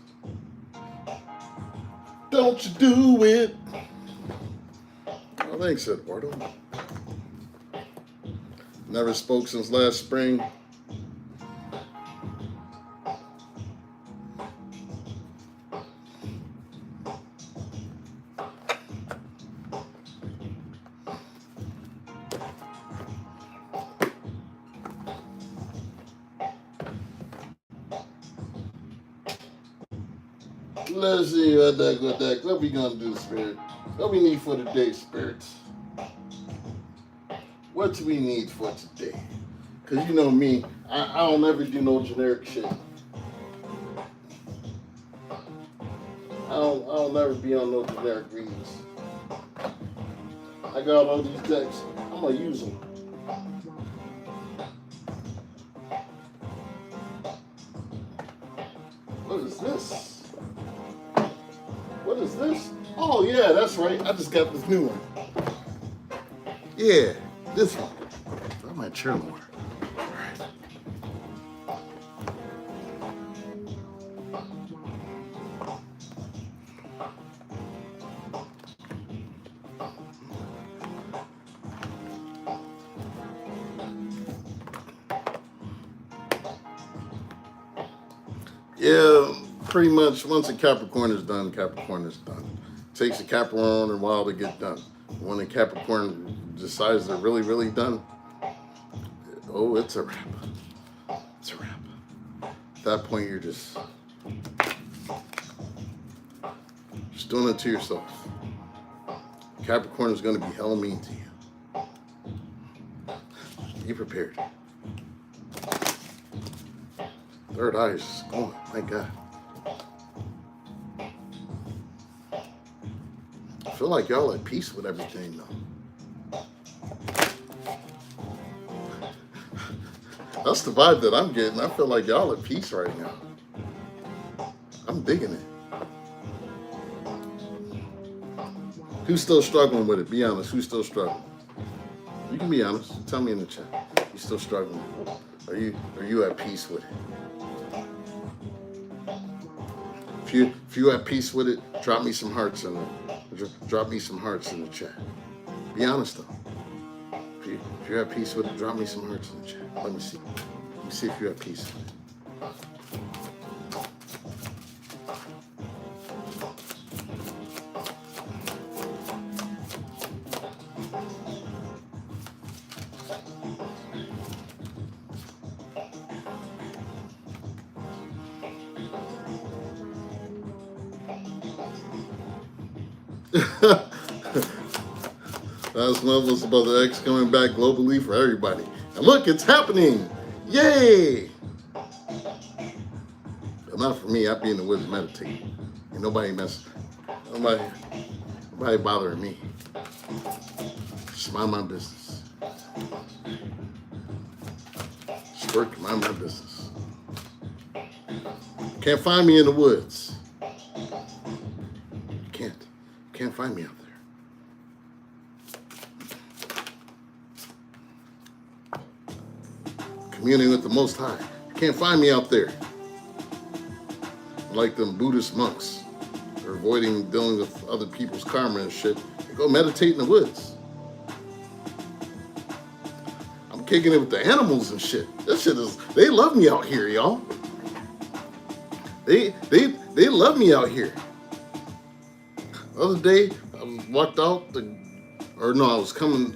Speaker 1: don't you do it. Oh, thanks, Eduardo. Never spoke since last spring. Let's see what that. What we gonna do, Spirit? What we need for today, Spirits? What do we need for today? Cause you know me, I don't ever do no generic shit. I don't never be on no generic reads. I got all these decks. I'm gonna use them. What is this? What is this? Oh yeah, that's right. I just got this new one. Yeah, this one. I might chair more. Yeah, pretty much once a Capricorn is done, Capricorn is done. It takes a Capricorn a while to get done. When a Capricorn decides they're really, really done, oh, it's a wrap. It's a wrap. At that point, you're just doing it to yourself. Capricorn is going to be hell mean to you. Be prepared. Third eye is going, my God. I feel like y'all at peace with everything though. That's the vibe that I'm getting. I feel like y'all at peace right now. I'm digging it. Who's still struggling with it? Be honest. Who's still struggling? You can be honest. Tell me in the chat. You still struggling? Are you at peace with it? If you at peace with it, drop me some hearts in the drop me some hearts in the chat. Be honest though. If you're at peace with it, drop me some hearts in the chat. Let me see. Let me see if you're at peace with it. Last month was about the X coming back globally for everybody. And look, it's happening! Yay! But not for me. I be in the woods meditating. Ain't nobody bothering me. Just mind my business. Just work, mind my business. Can't find me in the woods. Can't find me out there. Communing with the Most High. Can't find me out there. Like them Buddhist monks. They're avoiding dealing with other people's karma and shit. They go meditate in the woods. I'm kicking it with the animals and shit. That shit is, they love me out here, y'all. They love me out here. The other day, I walked out, I think I was coming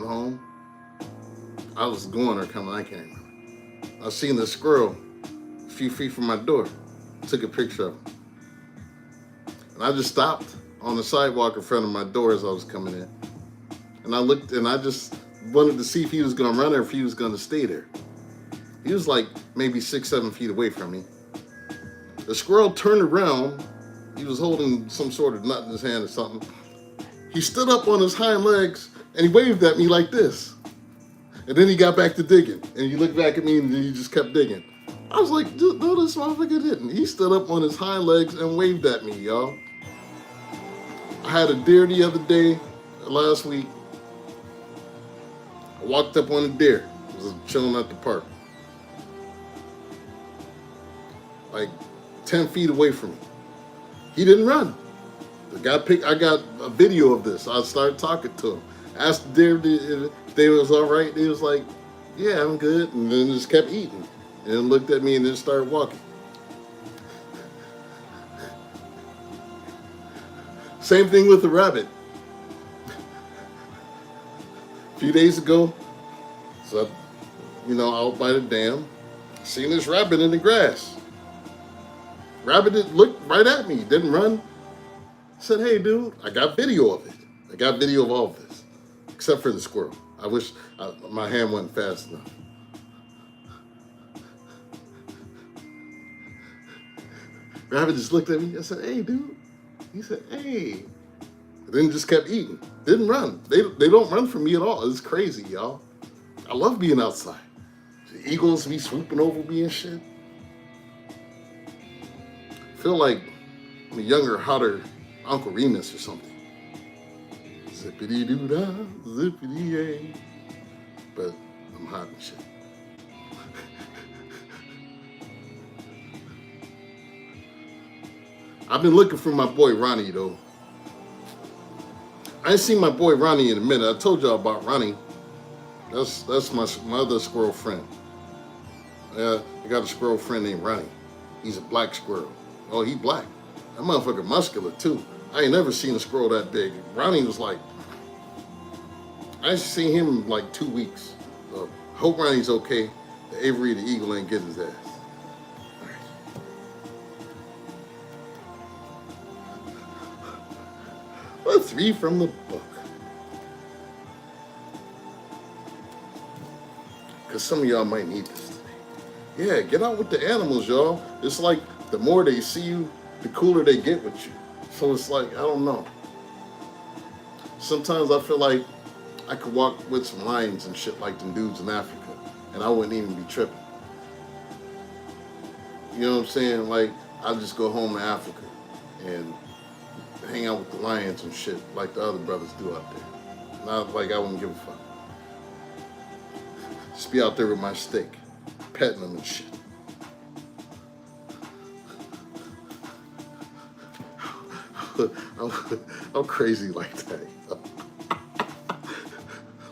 Speaker 1: home. I was going or coming, I can't remember. I seen this squirrel a few feet from my door. Took a picture of him. And I just stopped on the sidewalk in front of my door as I was coming in. And I looked and I just wanted to see if he was gonna run or if he was gonna stay there. He was like maybe 6-7 feet away from me. The squirrel turned around. He was holding some sort of nut in his hand or something. He stood up on his hind legs and he waved at me like this. And then he got back to digging. And he looked back at me and he just kept digging. I was like, no, this motherfucker didn't. He stood up on his hind legs and waved at me, y'all. I had a deer the other day, last week. I walked up on a deer. I was chilling at the park. Like 10 feet away from me. He didn't run. I got a video of this. I started talking to him. Asked the deer if they was all right. He was like, yeah, I'm good. And then just kept eating. And then looked at me and then started walking. Same thing with the rabbit. A few days ago, so out by the dam, seen this rabbit in the grass. Rabbit looked right at me, didn't run. I said, hey, dude, I got video of it. I got video of all of this, except for the squirrel. I wish my hand wasn't fast enough. Rabbit just looked at me. I said, hey, dude. He said, hey. And then just kept eating. Didn't run. They don't run from me at all. It's crazy, y'all. I love being outside. The eagles be swooping over me and shit. I feel like I'm a younger, hotter Uncle Remus or something. Zippity-doo-dah, zippity-yay. But I'm hot and shit. I've been looking for my boy Ronnie, though. I ain't seen my boy Ronnie in a minute. I told y'all about Ronnie. That's my other squirrel friend. I got a squirrel friend named Ronnie. He's a black squirrel. Oh, he black. That motherfucker muscular, too. I ain't never seen a squirrel that big. Ronnie was like, I ain't seen him in like 2 weeks. So, hope Ronnie's okay. The Avery the Eagle ain't getting his ass. Let's read from the book. Because some of y'all might need this today. Yeah, get out with the animals, y'all. It's like the more they see you, the cooler they get with you. So it's like, I don't know. Sometimes I feel like I could walk with some lions and shit like them dudes in Africa, and I wouldn't even be tripping. You know what I'm saying? Like, I'll just go home to Africa and hang out with the lions and shit like the other brothers do out there. Not like I wouldn't give a fuck. Just be out there with my steak, petting them and shit. I'm crazy like that.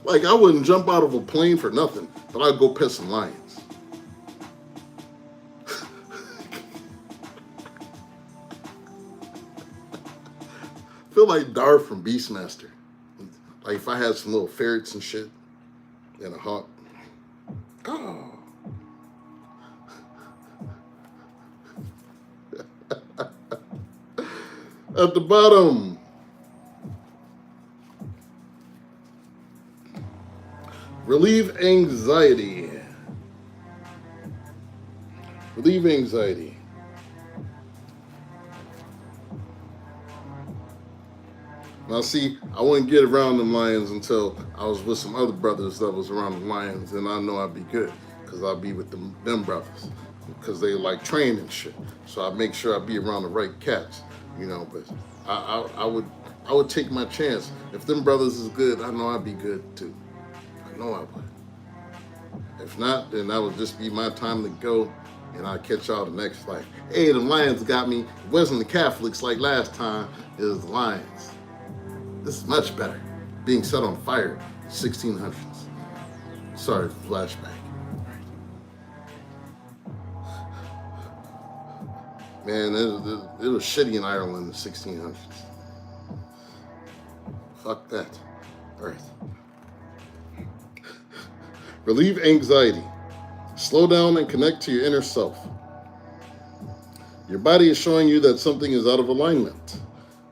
Speaker 1: Like, I wouldn't jump out of a plane for nothing, but I'd go pet some lions. Feel like Darth from Beastmaster. Like if I had some little ferrets and shit and a hawk. Oh. At the bottom. Relieve anxiety. Relieve anxiety. Now see, I wouldn't get around them lions until I was with some other brothers that was around the lions, and I know I'd be good, because I'd be with them brothers, because they like train and shit. So I'd make sure I'd be around the right cats, you know, but I would take my chance. If them brothers is good, I know I'd be good too. I know I would. If not, then that would just be my time to go, and I'll catch y'all the next life. Hey, the lions got me. It wasn't the Catholics like last time, it was the lions. This is much better. Being set on fire, 1600s. Sorry, flashback. Man, it was shitty in Ireland in the 1600s. Fuck that. All right. Relieve anxiety. Slow down and connect to your inner self. Your body is showing you that something is out of alignment.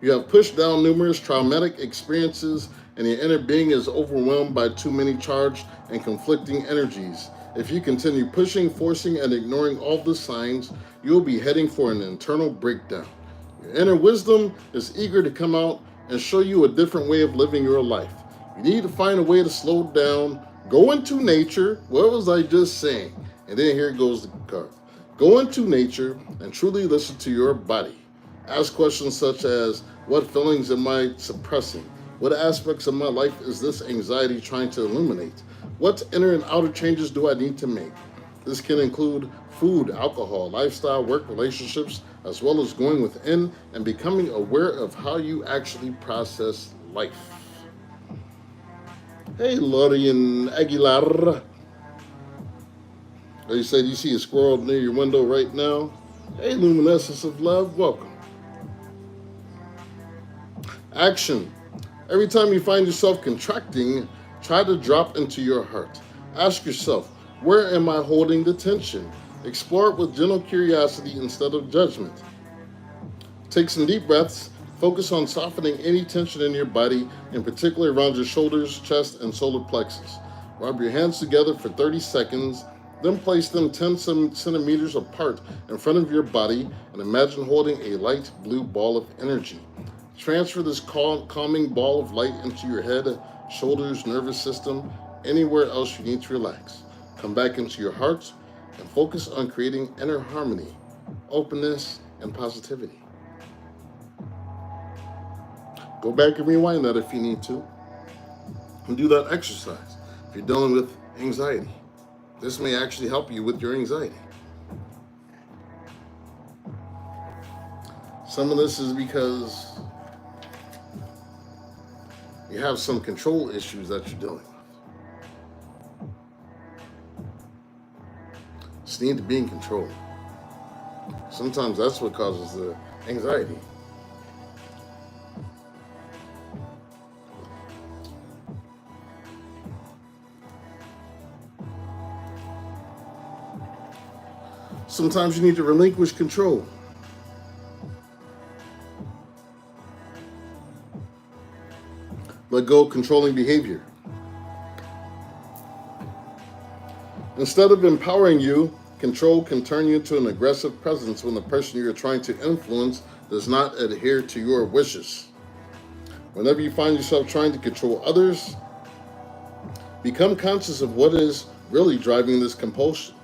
Speaker 1: You have pushed down numerous traumatic experiences, and your inner being is overwhelmed by too many charged and conflicting energies. If you continue pushing, forcing, and ignoring all the signs, you'll be heading for an internal breakdown. Your inner wisdom is eager to come out and show you a different way of living your life. You need to find a way to slow down, go into nature. What was I just saying? And then here goes the card. Go into nature and truly listen to your body. Ask questions such as, what feelings am I suppressing? What aspects of my life is this anxiety trying to illuminate? What inner and outer changes do I need to make? This can include food, alcohol, lifestyle, work, relationships, as well as going within and becoming aware of how you actually process life. Hey, Lorian Aguilar. You said you see a squirrel near your window right now. Hey, Luminescence of Love, welcome. Action. Every time you find yourself contracting, try to drop into your heart. Ask yourself, where am I holding the tension? Explore it with gentle curiosity instead of judgment. Take some deep breaths. Focus on softening any tension in your body, in particular around your shoulders, chest, and solar plexus. Rub your hands together for 30 seconds, then place them 10 centimeters apart in front of your body and imagine holding a light blue ball of energy. Transfer this calming ball of light into your head, shoulders, nervous system, anywhere else you need to relax. Come back into your heart and focus on creating inner harmony, openness, and positivity. Go back and rewind that if you need to, and do that exercise if you're dealing with anxiety. This may actually help you with your anxiety. Some of this is because you have some control issues that you're dealing with. Just need to be in control. Sometimes that's what causes the anxiety. Sometimes you need to relinquish control. Let go of controlling behavior. Instead of empowering you, control can turn you into an aggressive presence when the person you're trying to influence does not adhere to your wishes. Whenever you find yourself trying to control others, become conscious of what is really driving this compulsion.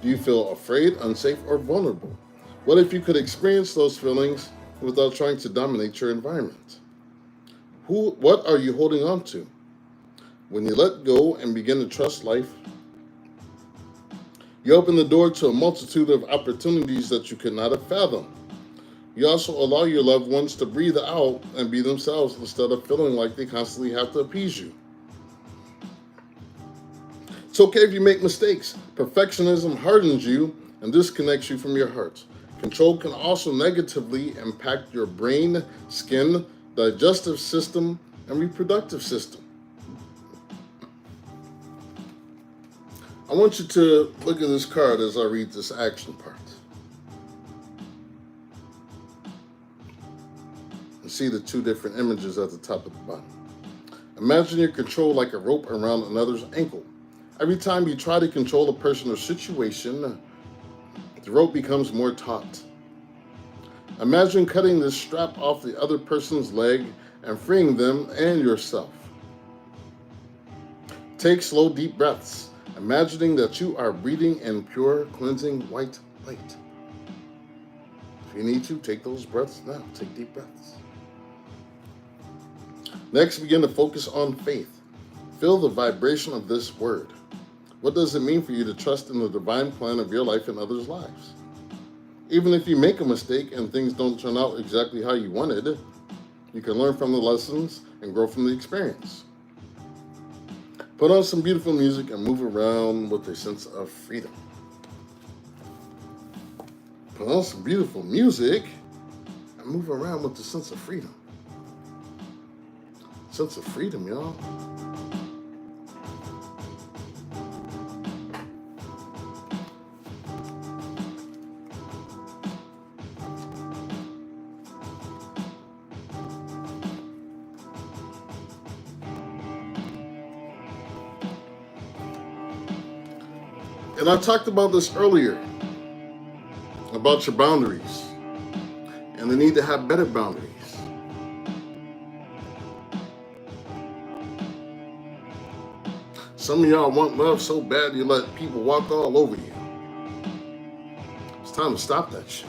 Speaker 1: Do you feel afraid, unsafe, or vulnerable? What if you could experience those feelings without trying to dominate your environment? What are you holding on to? When you let go and begin to trust life, you open the door to a multitude of opportunities that you could not have fathomed. You also allow your loved ones to breathe out and be themselves instead of feeling like they constantly have to appease you. It's okay if you make mistakes. Perfectionism hardens you and disconnects you from your heart. Control can also negatively impact your brain, skin, digestive system, and reproductive system. I want you to look at this card as I read this action part. And see the two different images at the top of the bottom. Imagine your control like a rope around another's ankle. Every time you try to control a person or situation, the rope becomes more taut. Imagine cutting this strap off the other person's leg and freeing them and yourself. Take slow, deep breaths, imagining that you are breathing in pure, cleansing white light. If you need to, take those breaths now. Take deep breaths. Next, begin to focus on faith. Feel the vibration of this word. What does it mean for you to trust in the divine plan of your life and others' lives? Even if you make a mistake and things don't turn out exactly how you wanted, you can learn from the lessons and grow from the experience. Put on some beautiful music and move around with a sense of freedom. Put on some beautiful music and move around with a sense of freedom. Sense of freedom, y'all. And I talked about this earlier, about your boundaries and the need to have better boundaries. Some of y'all want love so bad you let people walk all over you. It's time to stop that shit.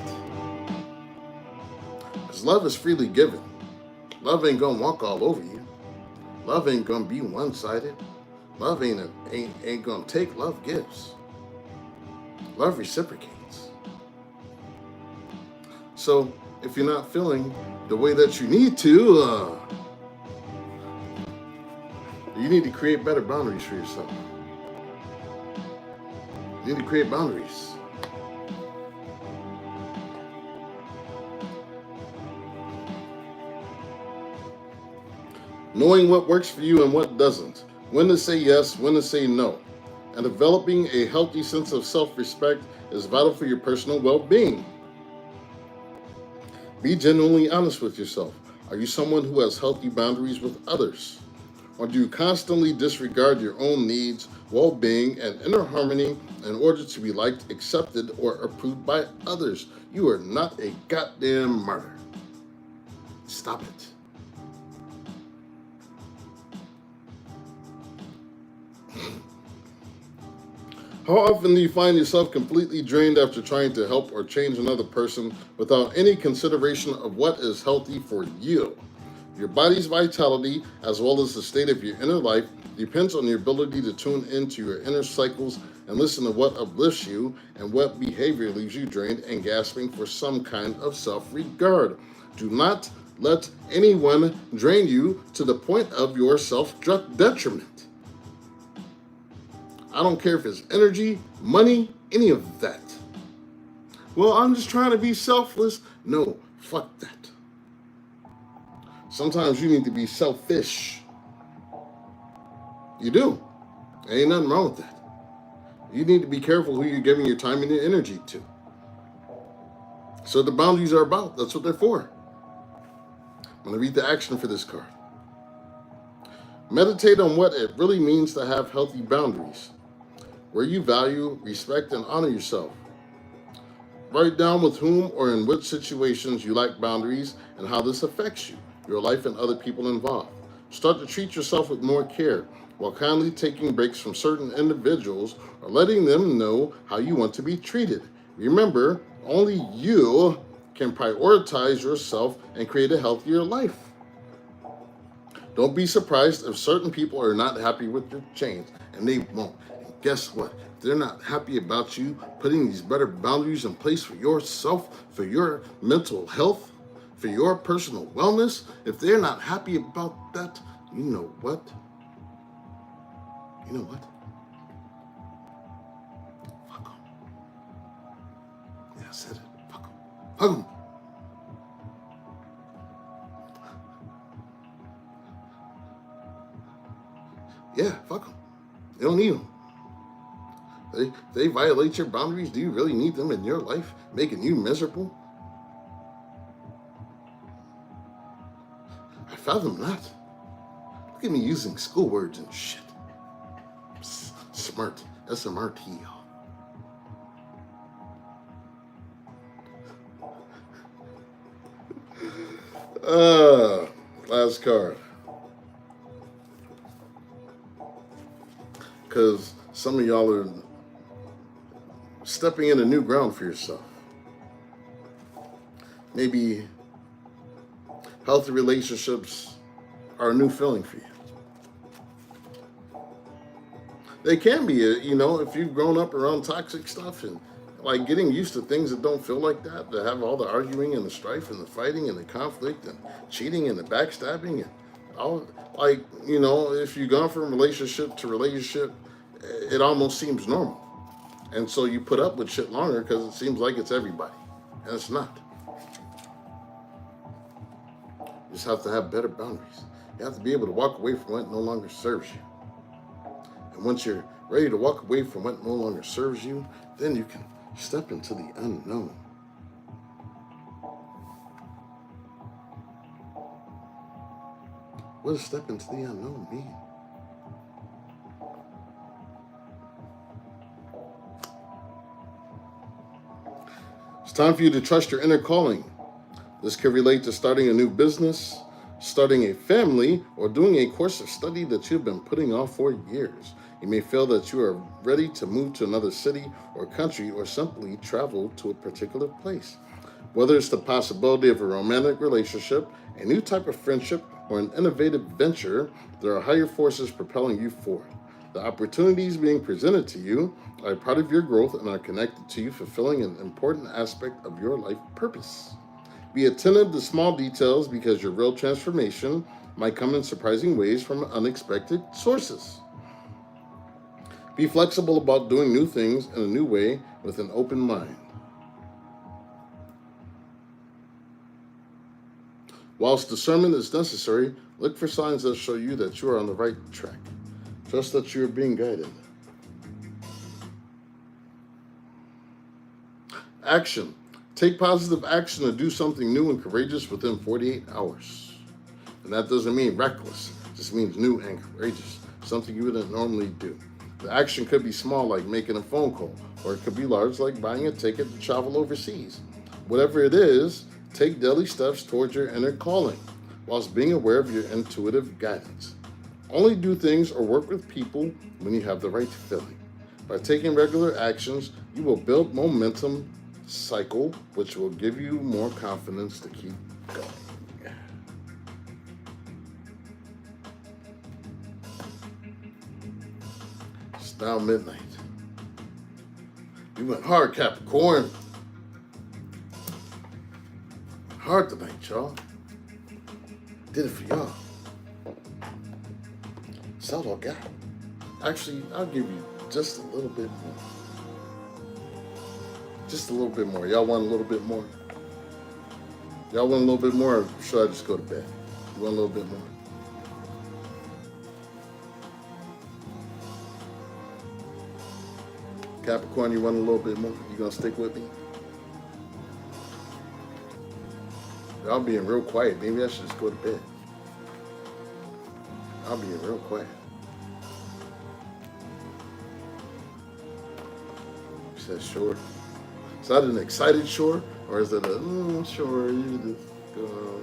Speaker 1: Because love is freely given. Love ain't gonna walk all over you. Love ain't gonna be one-sided. Love ain't gonna take, love gives. Love reciprocates. So if you're not feeling the way that you need to, you need to create better boundaries for yourself. You need to create boundaries. Knowing what works for you and what doesn't. When to say yes, when to say no. and developing a healthy sense of self-respect is vital for your personal well-being. Be genuinely honest with yourself. Are you someone who has healthy boundaries with others? Or do you constantly disregard your own needs, well-being, and inner harmony in order to be liked, accepted, or approved by others? You are not a goddamn martyr. Stop it. How often do you find yourself completely drained after trying to help or change another person without any consideration of what is healthy for you? Your body's vitality, as well as the state of your inner life, depends on your ability to tune into your inner cycles and listen to what uplifts you and what behavior leaves you drained and gasping for some kind of self-regard. Do not let anyone drain you to the point of your self-detriment. I don't care if it's energy, money, any of that. Well, I'm just trying to be selfless. No, fuck that. Sometimes you need to be selfish. You do. Ain't nothing wrong with that. You need to be careful who you're giving your time and your energy to. So the boundaries are about. That's what they're for. I'm going to read the action for this card. Meditate on what it really means to have healthy boundaries, where you value, respect, and honor yourself. Write down with whom or in which situations you lack boundaries and how this affects you, your life, and other people involved. Start to treat yourself with more care while kindly taking breaks from certain individuals or letting them know how you want to be treated. Remember, only you can prioritize yourself and create a healthier life. Don't be surprised if certain people are not happy with your change, and they won't. And guess what? If they're not happy about you putting these better boundaries in place for yourself, for your mental health, for your personal wellness, if they're not happy about that, you know what? You know what? Fuck them. Yeah, I said it. Fuck them. Fuck them. Yeah, fuck them. You don't need them. They violate your boundaries. Do you really need them in your life, making you miserable? I fathom not. Look at me using school words and shit. Smart. SMRT, y'all. Last card. Because some of y'all are stepping into new ground for yourself. Maybe healthy relationships are a new feeling for you. They can be, if you've grown up around toxic stuff and like getting used to things that don't feel like that, to have all the arguing and the strife and the fighting and the conflict and cheating and the backstabbing and all, if you've gone from relationship to relationship, it almost seems normal. And so you put up with shit longer because it seems like it's everybody. And it's not. You just have to have better boundaries. You have to be able to walk away from what no longer serves you. And once you're ready to walk away from what no longer serves you, then you can step into the unknown. What does step into the unknown mean? It's time for you to trust your inner calling. This could relate to starting a new business, starting a family, or doing a course of study that you've been putting off for years. You may feel that you are ready to move to another city or country or simply travel to a particular place. Whether it's the possibility of a romantic relationship, a new type of friendship, or an innovative venture, there are higher forces propelling you forward. The opportunities being presented to you are a part of your growth and are connected to you fulfilling an important aspect of your life purpose. Be attentive to small details because your real transformation might come in surprising ways from unexpected sources. Be flexible about doing new things in a new way with an open mind. Whilst discernment is necessary, look for signs that show you that you are on the right track. Trust that you are being guided. Action. Take positive action to do something new and courageous within 48 hours. And that doesn't mean reckless. It just means new and courageous. Something you wouldn't normally do. The action could be small, like making a phone call, or it could be large, like buying a ticket to travel overseas. Whatever it is, take daily steps towards your inner calling, whilst being aware of your intuitive guidance. Only do things or work with people when you have the right feeling. By taking regular actions, you will build momentum cycle, which will give you more confidence to keep going. It's now midnight. You went hard, Capricorn. Hard tonight, y'all. Did it for y'all. That's all I got. Actually, I'll give you just a little bit more. Just a little bit more. Y'all want a little bit more? Y'all want a little bit more, or should I just go to bed? You want a little bit more? Capricorn, you want a little bit more? You gonna stick with me? Y'all being real quiet. Maybe I should just go to bed. I'll be real quiet. She said, sure. Is that an excited sure? Or is it a, sure, you just go.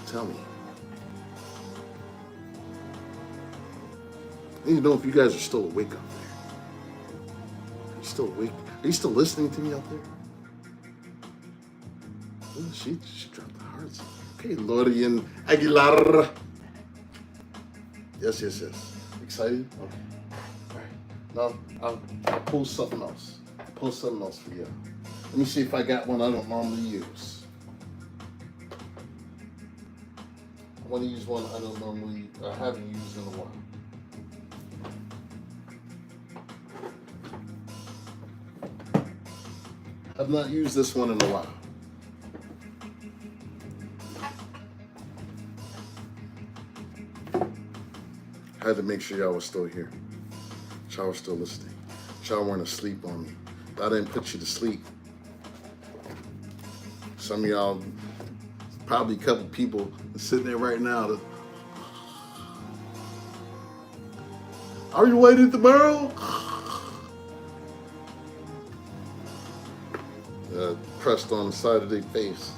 Speaker 1: Tell me. I need to know if you guys are still awake out there. Are you still awake? Are you still listening to me out there? Ooh, she dropped the hearts. Okay, Lori and Aguilar. Yes. Excited? Okay. All right. Now, I'll pull something else. Pull something else for you. Let me see if I got one I don't normally use. I want to use one I don't normally, I haven't used in a while. I've not used this one in a while. I had to make sure y'all was still here. Y'all were still listening. Y'all weren't asleep on me. I didn't put you to sleep. Some of y'all, probably a couple people sitting there right now. Are you waiting tomorrow? Pressed on the side of their face.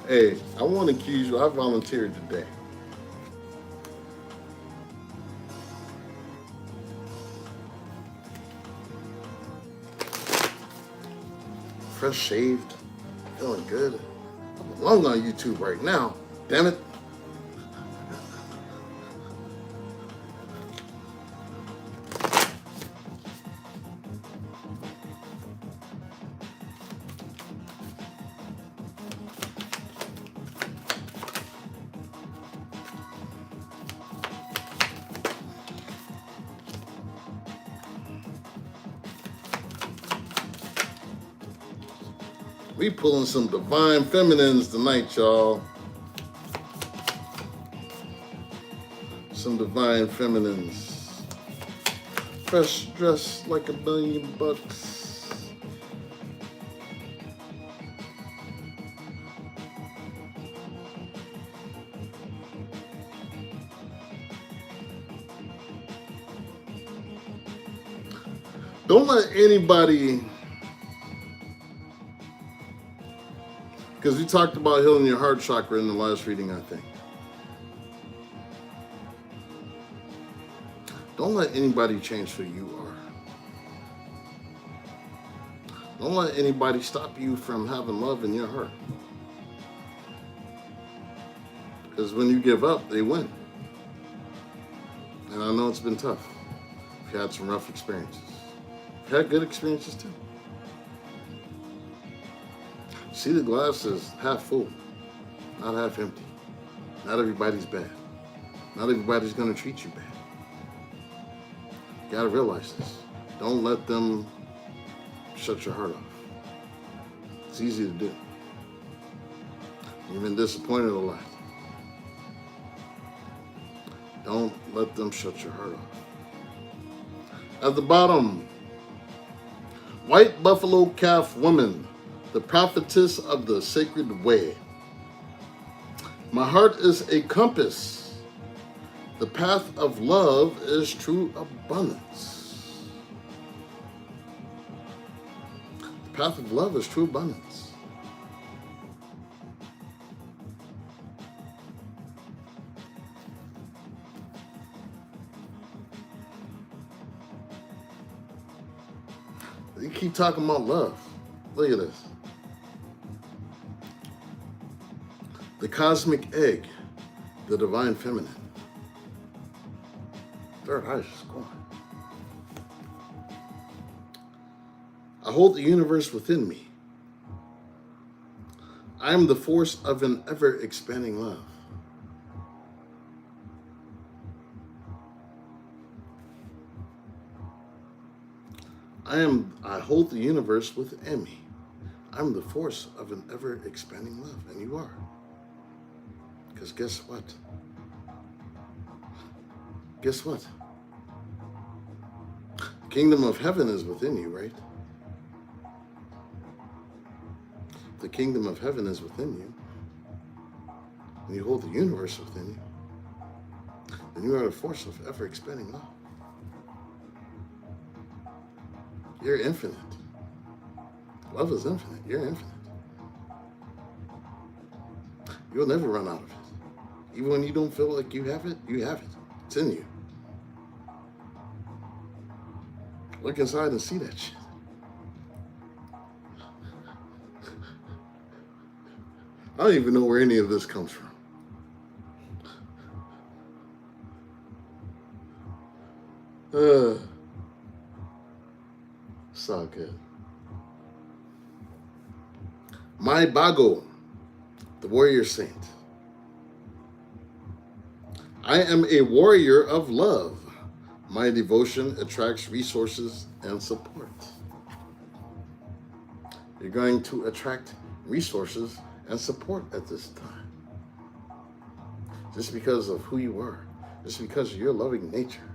Speaker 1: Hey, I want to accuse you. I volunteered today. Fresh shaved, feeling good. I belong on YouTube right now. Damn it. We pulling some divine feminines tonight, y'all. Some divine feminines. Fresh dressed like $1,000,000. Don't let anybody, because we talked about healing your heart chakra in the last reading, I think. Don't let anybody change who you are. Don't let anybody stop you from having love in your heart. Because when you give up, they win. And I know it's been tough. You've had some rough experiences. You've had good experiences too. See the glass as half full, not half empty. Not everybody's bad. Not everybody's gonna treat you bad. You gotta realize this. Don't let them shut your heart off. It's easy to do. You've been disappointed a lot. Don't let them shut your heart off. At the bottom, white buffalo calf woman, the prophetess of the sacred way. My heart is a compass. The path of love is true abundance. The path of love is true abundance. You keep talking about love. Look at this. The cosmic egg, the divine feminine. Third eye is just gone. I hold the universe within me. I am the force of an ever-expanding love. I hold the universe within me. I'm the force of an ever-expanding love, and you are. Because guess what? Guess what? The kingdom of heaven is within you, right? The kingdom of heaven is within you. And you hold the universe within you. And you are the force of ever-expanding love. You're infinite. Love is infinite. You're infinite. You'll never run out of it. Even when you don't feel like you have it, you have it. It's in you. Look inside and see that shit. I don't even know where any of this comes from. It's all good. My Bago, the warrior saint. I am a warrior of love. My devotion attracts resources and support. You're going to attract resources and support at this time. Just because of who you are. Just because of your loving nature.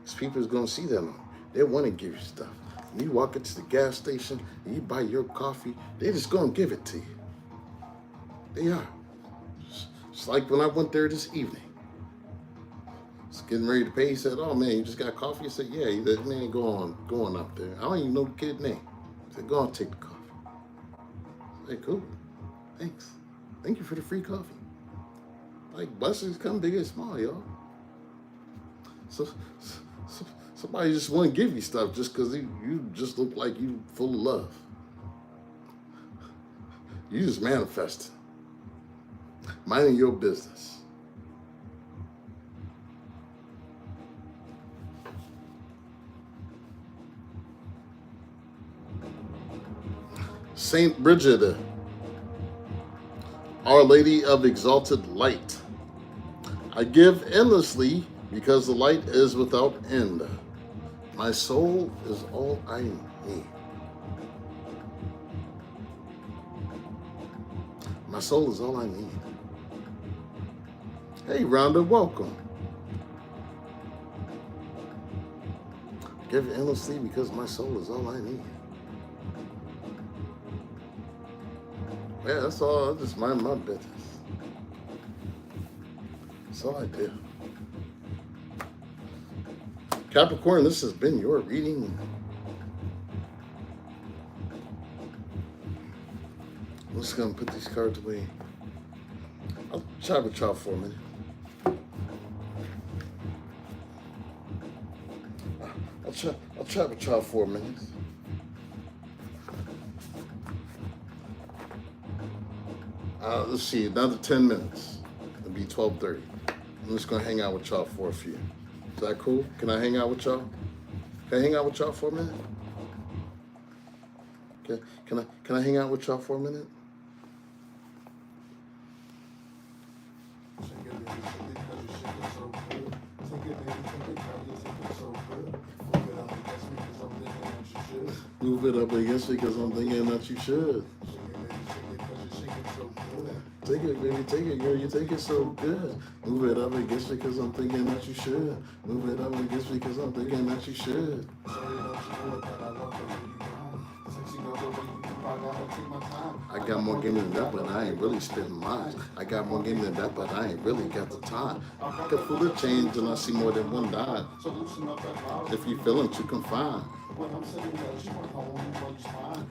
Speaker 1: Because people is going to see that on you. They want to give you stuff. When you walk into the gas station and you buy your coffee, they're just going to give it to you. They are. It's like when I went there this evening. I was getting ready to pay. He said, "Oh man, you just got coffee?" I said, "Yeah." He said, "Man, go on up there." I don't even know the kid's name. I said, "Go on, take the coffee." I said, "Cool. Thanks. Thank you for the free coffee." Like, blessings come big and small, y'all. So somebody just want to give you stuff just because you just look like you full of love. You just manifesting. Minding your business. Saint Bridget, Our Lady of Exalted Light. I give endlessly because the light is without end. My soul is all I need. My soul is all I need. Hey, Rhonda, welcome. Give endlessly because my soul is all I need. Yeah, that's all. I just mind my business. That's all I do. Capricorn, this has been your reading. I'm just going to put these cards away. I'll chat with y'all for a minute. I'll chat with y'all for a minute. Let's see, another 10 minutes. It'll be 12:30. I'm just going to hang out with y'all for a few. Is that cool? Can I hang out with y'all? Can I hang out with y'all for a minute? Okay. Can I hang out with y'all for a minute? Move it up against me because I'm thinking that you should. Take it, baby, take it, girl. You take it so good. Move it up against me because I'm thinking that you should. Move it up against me because I'm thinking that you should. I got more game than that, but I ain't really spitting lines. I got more game than that, but I ain't really got the time. I pocket full of change and I see more than one dime. If you feeling too confined,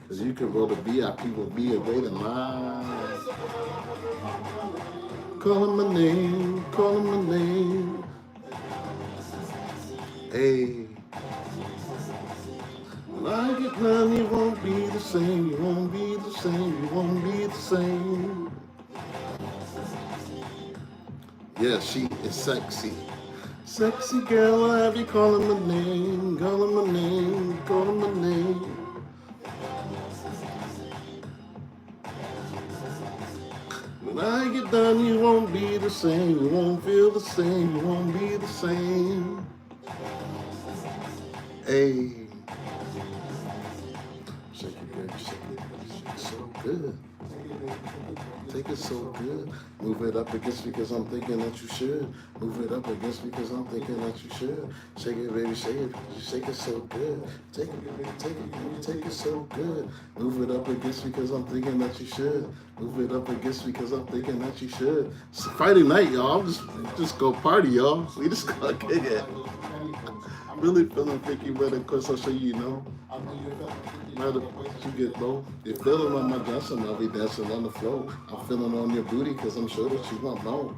Speaker 1: cause you could roll the VIP with me and wait in line. Call him my name, call him my name. Hey. When I get done, you won't be the same, you won't be the same, you won't be the same. Yeah, she is sexy. Sexy girl, I have you calling my name, calling my name, calling my name. When I get done, you won't be the same, you won't feel the same, you won't be the same. Hey. Shake it, baby, shake it, shake it so good. Take it so good. Move it up against me because I'm thinking that you should. Move it up against me because I'm thinking that you should. Shake it, baby, shake it. Shake it so good. Take it, baby, take it, baby, take it so good. Move it up against me because I'm thinking that you should. Move it up against me because I'm thinking that you should. It's Friday night, y'all. Just go party, y'all. We just go kick it. Really feeling freaky, but of course I'll show you, you know. Matter you get low. You're feeling on my dancing, I'll be dancing on the floor. I'm feeling on your booty because I'm sure that you won't know.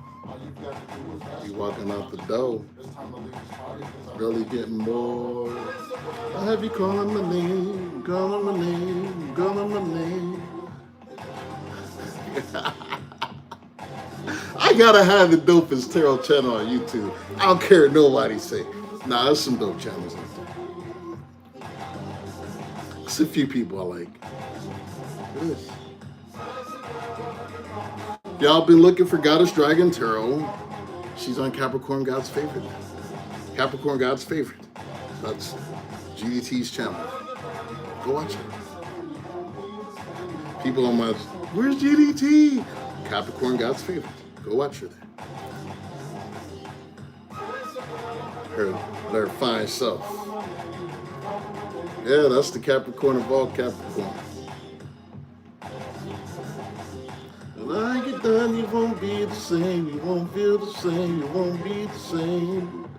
Speaker 1: You walking out the door, really getting more. I have you calling my name, calling my name, calling my name. I gotta have the dopest tarot channel on YouTube. I don't care what nobody say. Nah, there's some dope channels out there. There's a few people I like. Look at this. Y'all been looking for Goddess Dragon Tarot. She's on Capricorn God's Favorite. Capricorn God's Favorite. That's GDT's channel. Go watch it. People on my, where's GDT? Capricorn God's Favorite. Go watch her there. Her fine self. Yeah, that's the Capricorn of all Capricorn. When I get done, you won't be the same. You won't feel the same. You won't be the same.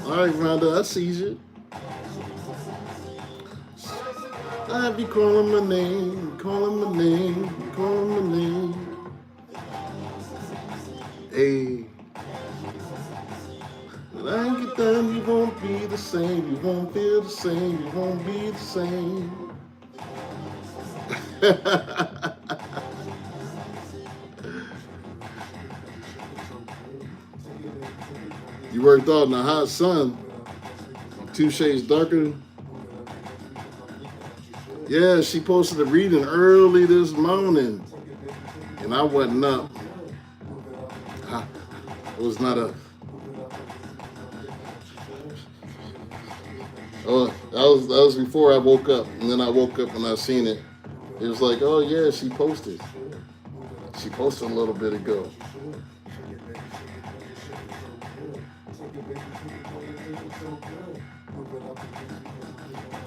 Speaker 1: All right, Rhonda, I see you. I be calling my name, calling my name, calling my name. Hey. When I get done, you won't be the same. You won't feel the same. You won't be the same. You worked out in the hot sun. 2 shades darker. Yeah, she posted a reading early this morning. And I wasn't up. It was not a... Oh, that was before I woke up. And then I woke up and I seen it. It was like, oh yeah, she posted. She posted a little bit ago.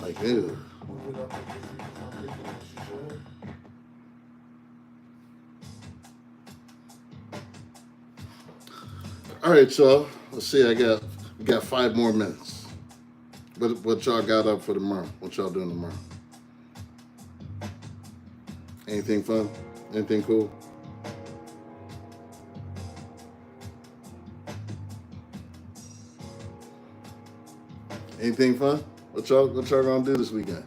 Speaker 1: Like, ew. All right, y'all. Let's see. We got 5 more minutes. What y'all got up for tomorrow? What y'all doing tomorrow? Anything fun? Anything cool? Anything fun? What y'all gonna do this weekend?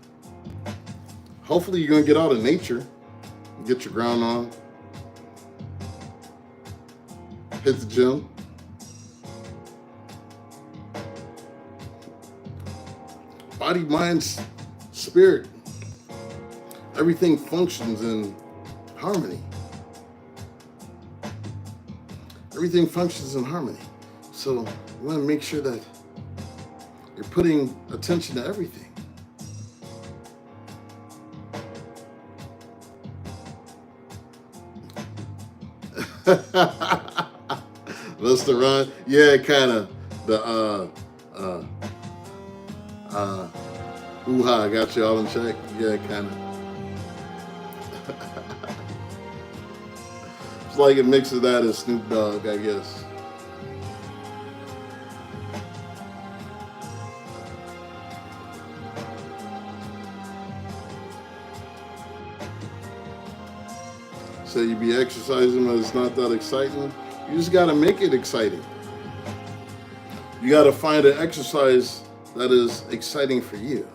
Speaker 1: Hopefully you're gonna get out in nature, get your ground on, hit the gym. Body, mind, spirit. Everything functions in harmony. Everything functions in harmony. So you want to make sure that you're putting attention to everything. Busta Rhymes, yeah, kind of the uh, hoo-ha got you all in check. Yeah, kind of. It's like a mix of that and Snoop Dogg, I guess. So you be exercising, but it's not that exciting. You just gotta make it exciting. You gotta find an exercise that is exciting for you.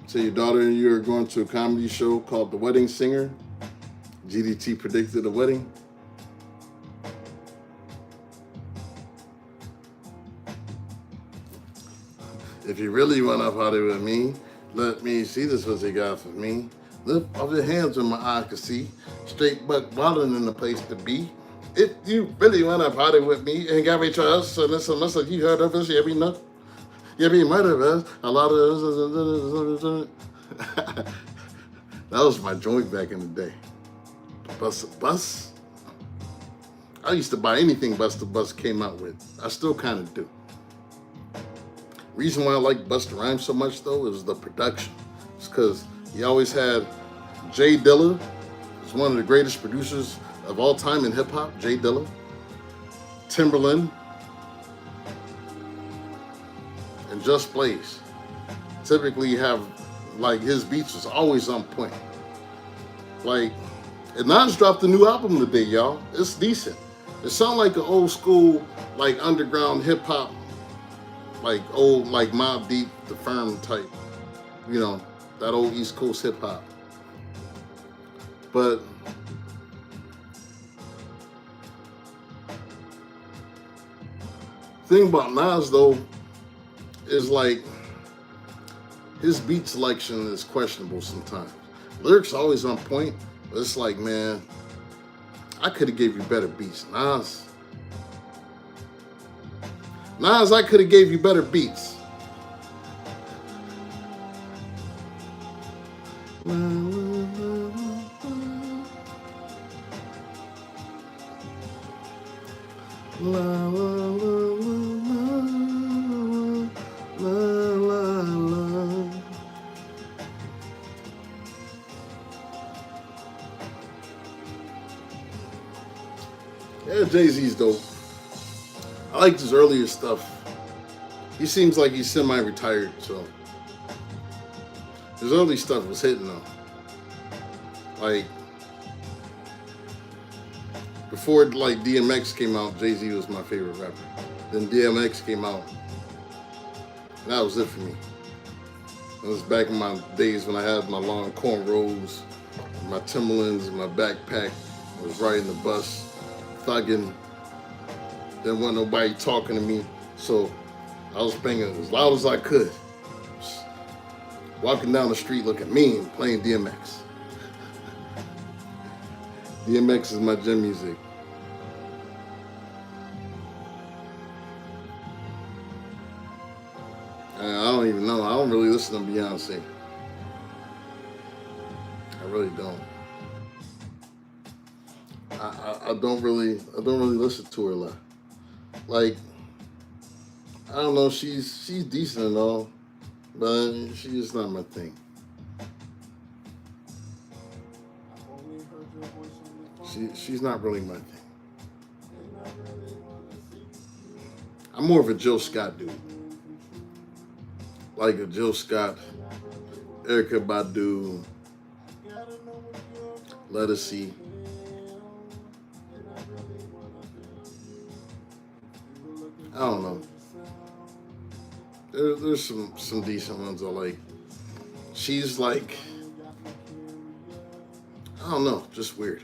Speaker 1: So your daughter and you are going to a comedy show called The Wedding Singer. GDT predicted a wedding. If you really want to party with me, let me see this what you got for me. Lift off your hands when my eye can see. Straight buck ballin' in the place to be. If you really want to party with me and got me trust, so listen, you heard of us, yeah, we know. Yeah, we might have us. A lot of us. That was my joint back in the day. Bus. I used to buy anything Busta Bus came out with. I still kind of do. Reason why I like Busta Rhymes so much though is the production. It's because he always had Jay Dilla, who's one of the greatest producers of all time in hip hop. Jay Dilla, Timberland, and Just Blaze. Typically have like his beats was always on point. Like, and Nas dropped a new album today, y'all. It's decent. It sounds like an old school, like underground hip hop, like old, like Mobb Deep, The Firm type, you know, that old East Coast hip hop. But thing about Nas though is like his beat selection is questionable sometimes. Lyrics are always on point, but it's like, man, I could have gave you better beats. Nas, I could have gave you better beats. Yeah, Jay-Z's dope. I liked his earlier stuff. He seems like he's semi-retired, so his early stuff was hitting though. Like before, like DMX came out, Jay-Z was my favorite rapper. Then DMX came out, and that was it for me. It was back in my days when I had my long cornrows, my Timberlands, my backpack. I was riding the bus, thugging. Didn't want nobody talking to me, so I was banging as loud as I could. Just walking down the street looking mean, playing DMX. DMX is my gym music. I don't even know. I don't really listen to Beyonce. I really don't. I don't really listen to her a lot. Like, I don't know, she's decent and all, but she's just not my thing. She's not really my thing. I'm more of a Jill Scott dude. Like a Jill Scott, Erykah Badu, Lettucey. I don't know. There's some decent ones I like. She's like, I don't know, just weird.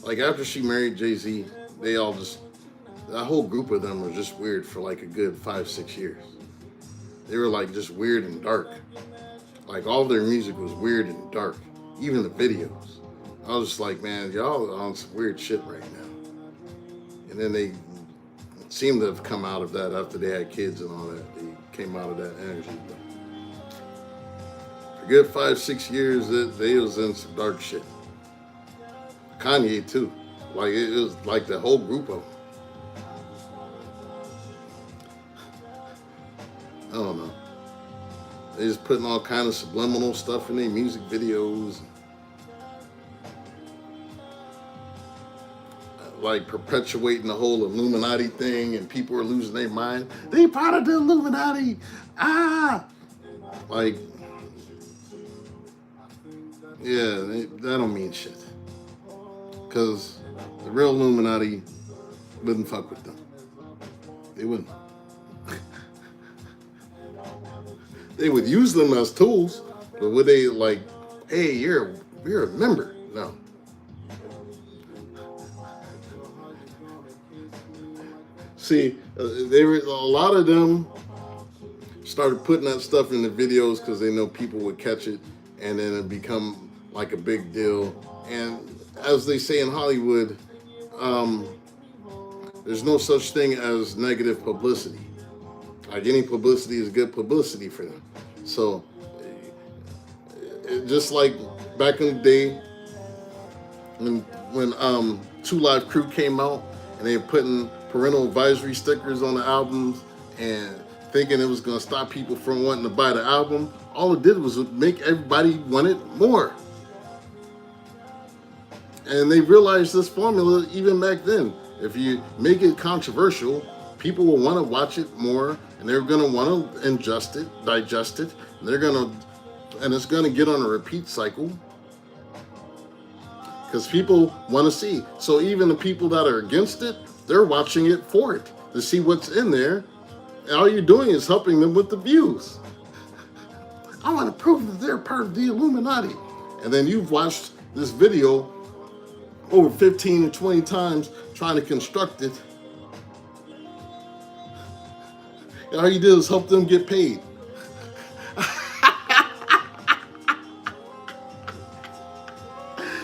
Speaker 1: Like after she married Jay-Z, they all just, that whole group of them were just weird for like a good 5-6 years. They were like just weird and dark. Like all their music was weird and dark. Even the videos. I was just like, man, y'all are on some weird shit right now. And then they seem to have come out of that after they had kids and all that. They came out of that energy. But a good 5-6 years, they was in some dark shit. Kanye too. Like it was like the whole group of them. I don't know. They just putting all kind of subliminal stuff in their music videos. Like perpetuating the whole Illuminati thing, and people are losing their mind. They part of the Illuminati. Like, yeah, that don't mean shit. Because the real Illuminati wouldn't fuck with them. They wouldn't. They would use them as tools, but would they like, hey, you're a member? No. See, a lot of them started putting that stuff in the videos because they know people would catch it, and then it become like a big deal. And as they say in Hollywood, there's no such thing as negative publicity. Like any publicity is good publicity for them. So, just like back in the day when 2 Live Crew came out and they were putting parental advisory stickers on the albums and thinking it was going to stop people from wanting to buy the album, all it did was make everybody want it more. And they realized this formula even back then. If you make it controversial, people will want to watch it more, and they're going to want to ingest it, digest it, and it's going to get on a repeat cycle because people want to see. So even the people that are against it, they're watching it for it to see what's in there. And all you're doing is helping them with the views. I want to prove that they're part of the Illuminati. And then you've watched this video over 15 or 20 times trying to construct it. And all you did is help them get paid.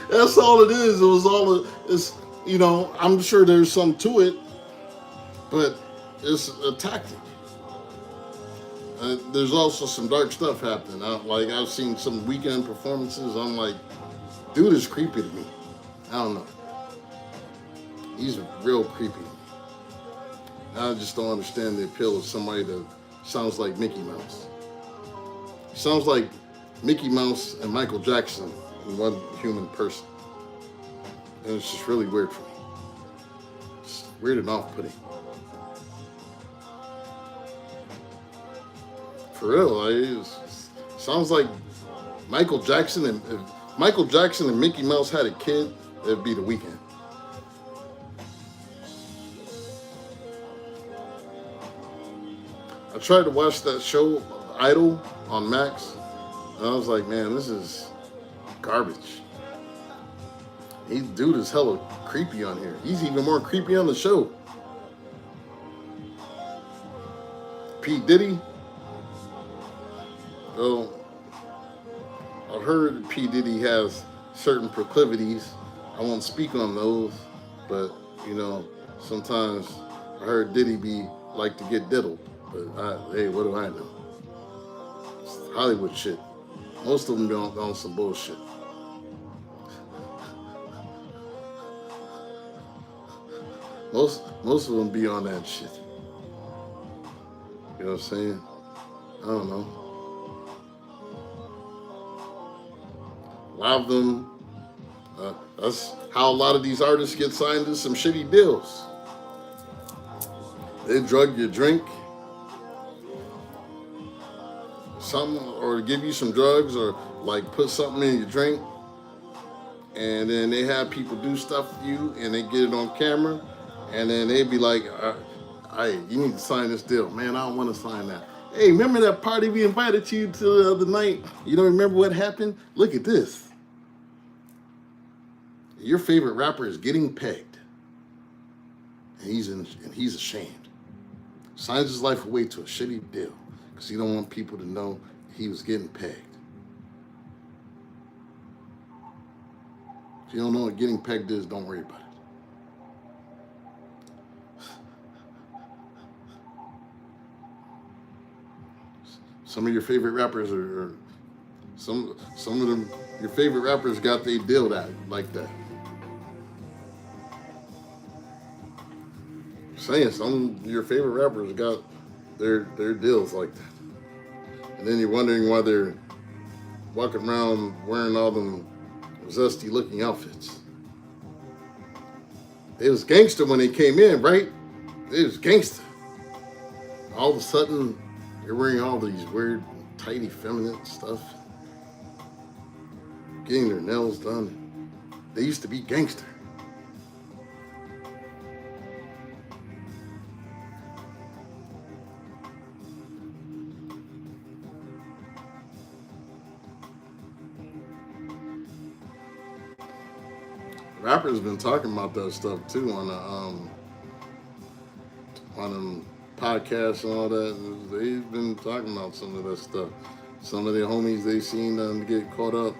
Speaker 1: That's all it is. It was all it's, I'm sure there's some to it, but it's a tactic. There's also some dark stuff happening. I've seen some weekend performances. I'm like, dude is creepy to me. I don't know. He's real creepy. I just don't understand the appeal of somebody that sounds like Mickey Mouse. He sounds like Mickey Mouse and Michael Jackson in one human person. And it's just really weird for me. It's weird and off-putting. For real, it sounds like Michael Jackson, and if Michael Jackson and Mickey Mouse had a kid, it'd be The Weeknd. I tried to watch that show, Idol, on Max, and I was like, man, this is garbage. Dude is hella creepy on here. He's even more creepy on the show. P. Diddy. Well, I've heard P. Diddy has certain proclivities. I won't speak on those, but, sometimes I heard Diddy be like to get diddled. But, hey, what do I know? It's Hollywood shit. Most of them be on some bullshit. Most of them be on that shit. You know what I'm saying? I don't know. A lot of them, that's how a lot of these artists get signed to some shitty deals. They drug your drink, something, or give you some drugs, or like put something in your drink, and then they have people do stuff with you, and they get it on camera, and then they be like, "Hey, you need to sign this deal." Man, I don't want to sign that. Hey, remember that party we invited you to the other night? You don't remember what happened? Look at this. Your favorite rapper is getting pegged, and he's ashamed. Signs his life away to a shitty deal because he don't want people to know he was getting pegged. If you don't know what getting pegged is, don't worry about it. Some of your favorite rappers are Some of them, your favorite rappers got their deal that like that. Saying some of your favorite rappers got their deals like that, and then you're wondering why they're walking around wearing all them zesty looking outfits. It was gangster when they came in, right? It was gangster. All of a sudden, you're wearing all these weird, tidy, feminine stuff, getting their nails done. They used to be gangster. Rappers been talking about that stuff too on them podcasts and all that. They've been talking about some of that stuff. Some of their homies they seen them get caught up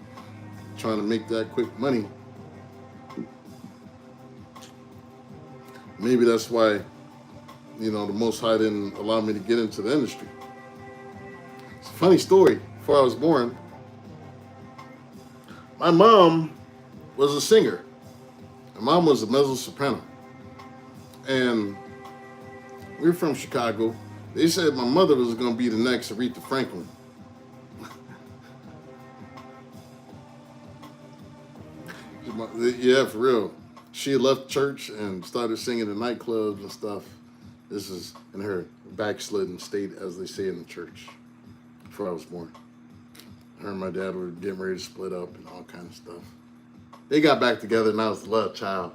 Speaker 1: trying to make that quick money. Maybe that's why, the Most High didn't allow me to get into the industry. It's a funny story. Before I was born, my mom was a singer. My mom was a mezzo soprano. And we were from Chicago. They said my mother was going to be the next Aretha Franklin. Yeah, for real. She had left church and started singing in nightclubs and stuff. This is in her backslidden state, as they say in the church, before I was born. Her and my dad were getting ready to split up and all kind of stuff. They got back together and I was the love child.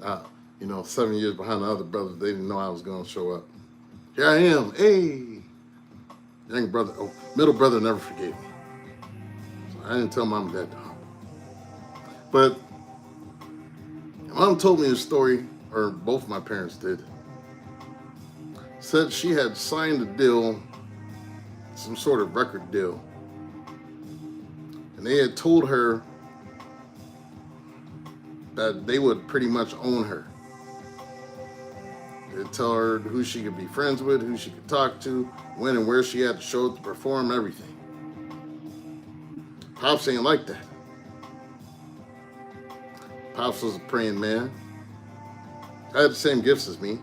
Speaker 1: 7 years behind the other brothers. They didn't know I was going to show up. Here I am. Hey. Middle brother never forgave me. So I didn't tell mom and dad to hump. But mom told me a story, or both my parents did. Said she had signed a deal, some sort of record deal. And they had told her that they would pretty much own her. They'd tell her who she could be friends with, who she could talk to, when and where she had to show up to perform, everything. Pops ain't like that. Pops was a praying man. I had the same gifts as me.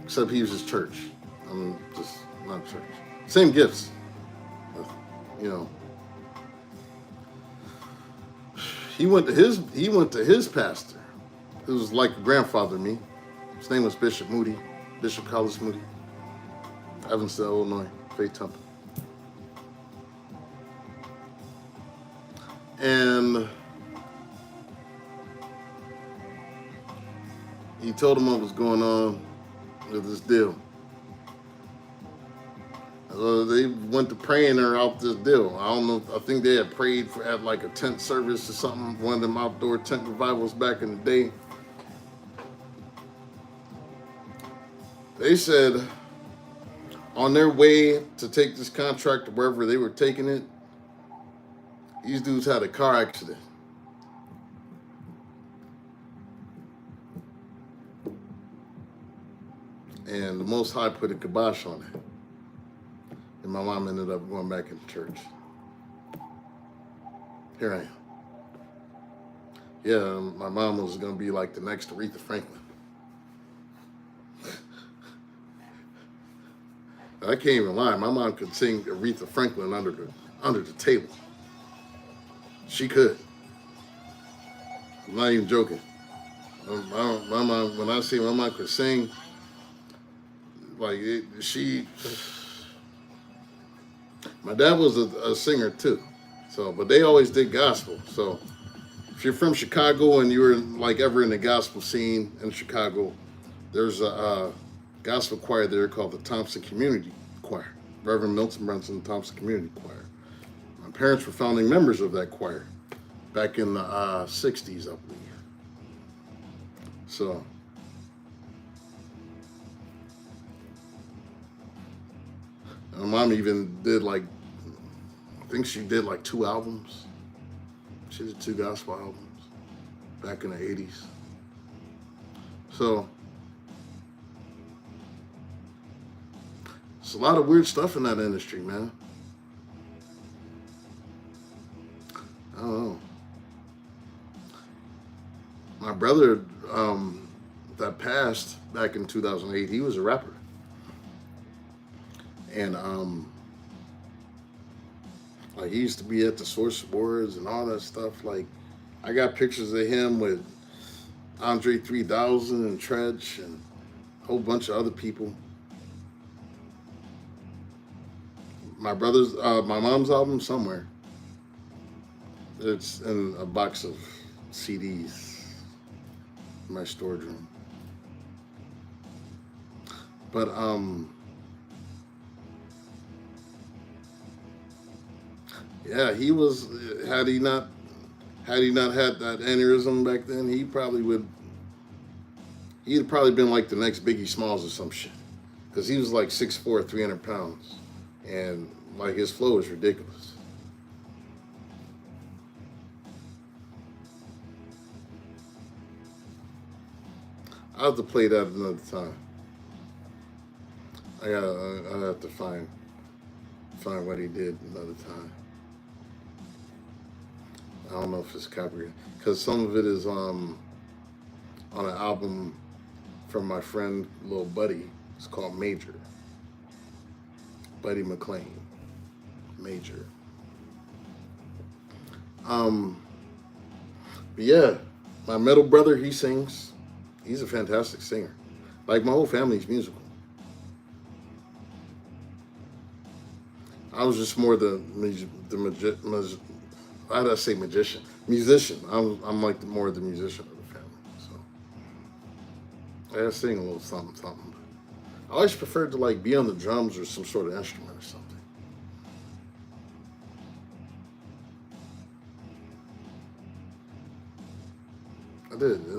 Speaker 1: Except he was just church. I'm just not church. Same gifts. He went to his pastor, who was like a grandfather to me. His name was Bishop Carlos Moody, Evansville, Illinois, Faith Temple. And he told him what was going on with this deal. They went to praying her out this deal. I don't know. I think they had prayed at like a tent service or something, one of them outdoor tent revivals back in the day. They said on their way to take this contract to wherever they were taking it, these dudes had a car accident. And the Most High put a kibosh on it. And my mom ended up going back into church. Here I am. Yeah, my mom was going to be like the next Aretha Franklin. I can't even lie. My mom could sing Aretha Franklin under the table. She could. I'm not even joking. My mom, when I say my mom could sing, my dad was a singer too, but they always did gospel. So if you're from Chicago and you were like ever in the gospel scene in Chicago, there's a gospel choir there called the Thompson Community Choir, Reverend Milton Brunson Thompson Community Choir. My parents were founding members of that choir back in the 60s, I believe. So my mom even did I think she did 2 albums. She did 2 gospel albums back in the 80s. So a lot of weird stuff in that industry, man. I don't know. My brother that passed back in 2008, he was a rapper. And like he used to be at the Source Awards and all that stuff. Like I got pictures of him with Andre 3000 and Tretch and a whole bunch of other people. My mom's album somewhere. It's in a box of CDs in my storage room. But yeah, he was. Had he not had that aneurysm back then, he probably would. He'd have probably been like the next Biggie Smalls or some shit, because he was like 6'4", 300 pounds, and like his flow is ridiculous. I'll have to play that another time. I have to find what he did another time. I don't know if it's copyright because some of it is on an album from my friend Lil Buddy. It's called Major. Buddy McLean. Major. But yeah, my middle brother, he sings. He's a fantastic singer. Like my whole family's musical. I was just more how did I say magician? Musician. I'm like more the musician of the family. So I sing a little something, something. I always preferred to like be on the drums or some sort of instrument or something. I did. It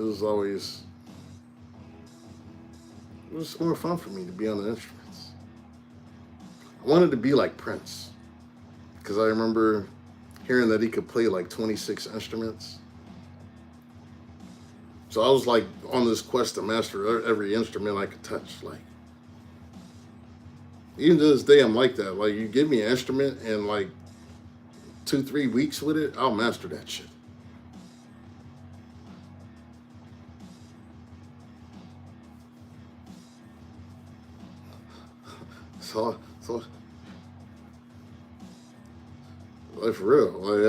Speaker 1: was more fun for me to be on the instruments. I wanted to be like Prince because I remember hearing that he could play like 26 instruments. So I was like on this quest to master every instrument I could touch. Like, even to this day, I'm like that. Like, you give me an instrument and like 2-3 weeks with it, I'll master that shit. So like for real, like I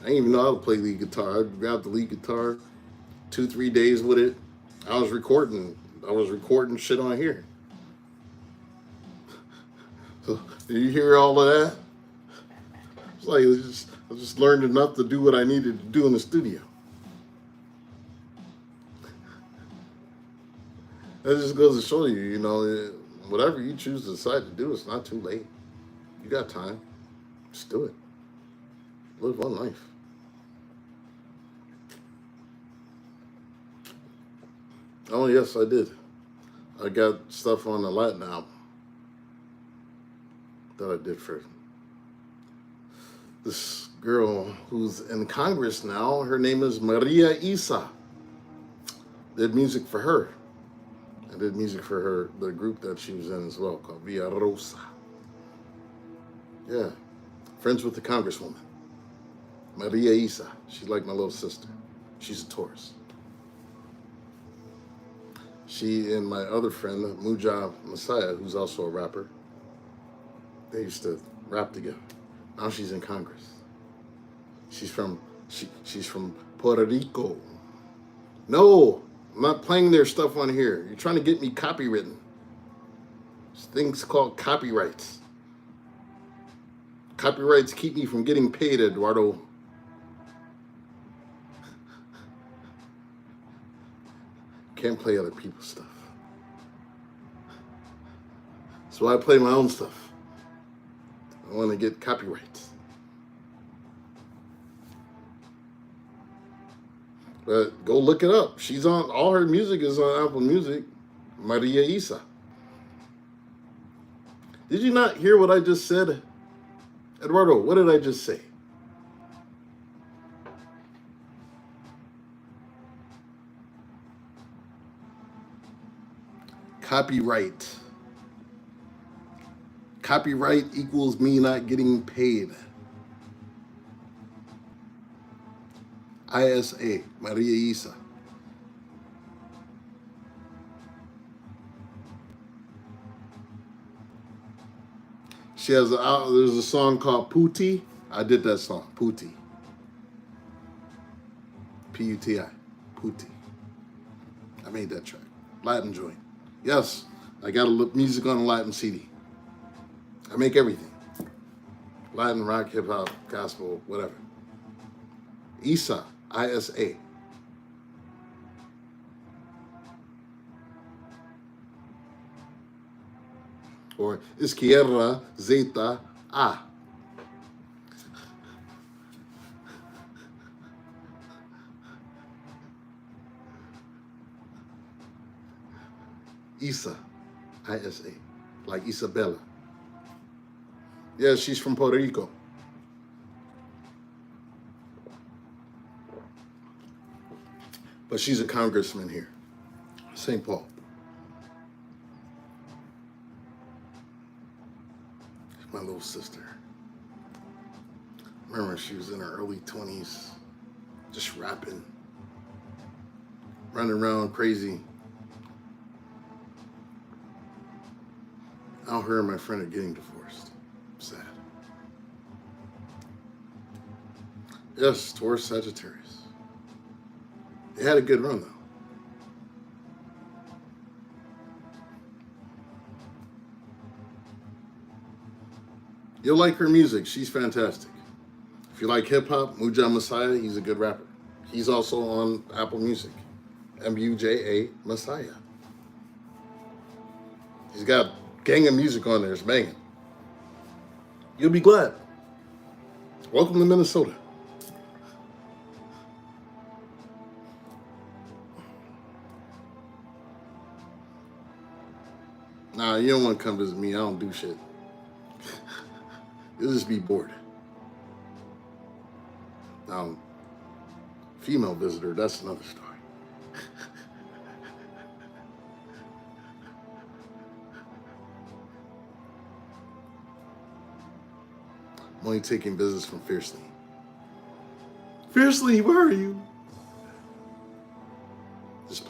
Speaker 1: didn't even know how to play lead guitar. I grabbed the lead guitar, 2-3 days with it. I was recording shit on here. So did you hear all of that? It's like I just learned enough to do what I needed to do in the studio. That just goes to show you, you know, whatever you choose to decide to do, it's not too late. You got time. Just do it. Live one life. Oh, yes, I did. I got stuff on the Latin album that I did for this girl who's in Congress now. Her name is Maria Isa. Did music for her. I did music for her, the group that she was in as well, called Via Rosa. Yeah. Friends with the Congresswoman. Maria Isa. She's like my little sister. She's a Taurus. She and my other friend, Mujab Messiah, who's also a rapper, they used to rap together. Now she's in Congress. She's from Puerto Rico. No, I'm not playing their stuff on here. You're trying to get me copywritten. There's things called copyrights. Copyrights keep me from getting paid, Eduardo. Can't play other people's stuff. That's why I play my own stuff. I want to get copyrights. But go look it up. She's on, all her music is on Apple Music. Maria Isa. Did you not hear what I just said? Eduardo, what did I just say? Copyright. Copyright equals me not getting paid. ISA, Maria Isa. She has there's a song called Puti. I did that song, Puti. P-U-T-I, Puti. I made that track. Latin joint. Yes, I got music on a Latin CD. I make everything. Latin, rock, hip hop, gospel, whatever. Isa, I-S-A. Or Izquierda, Zeta, A. Isa, I-S-A, like Isabella. Yeah, she's from Puerto Rico. But she's a congressman here, St. Paul. My little sister. Remember, she was in her early 20s, just rapping, running around crazy. Now her and my friend are getting divorced. Sad. Yes, Taurus, Sagittarius. They had a good run, though. You'll like her music. She's fantastic. If you like hip-hop, Muja Messiah, he's a good rapper. He's also on Apple Music. M-U-J-A Messiah. He's got gang of music on there. It's banging. You'll be glad. Welcome to Minnesota. Nah, you don't want to come visit me. I don't do shit. You'll just be bored. Now, female visitor, that's another story. I'm only taking business from Fiercely. Fiercely, where are you? Just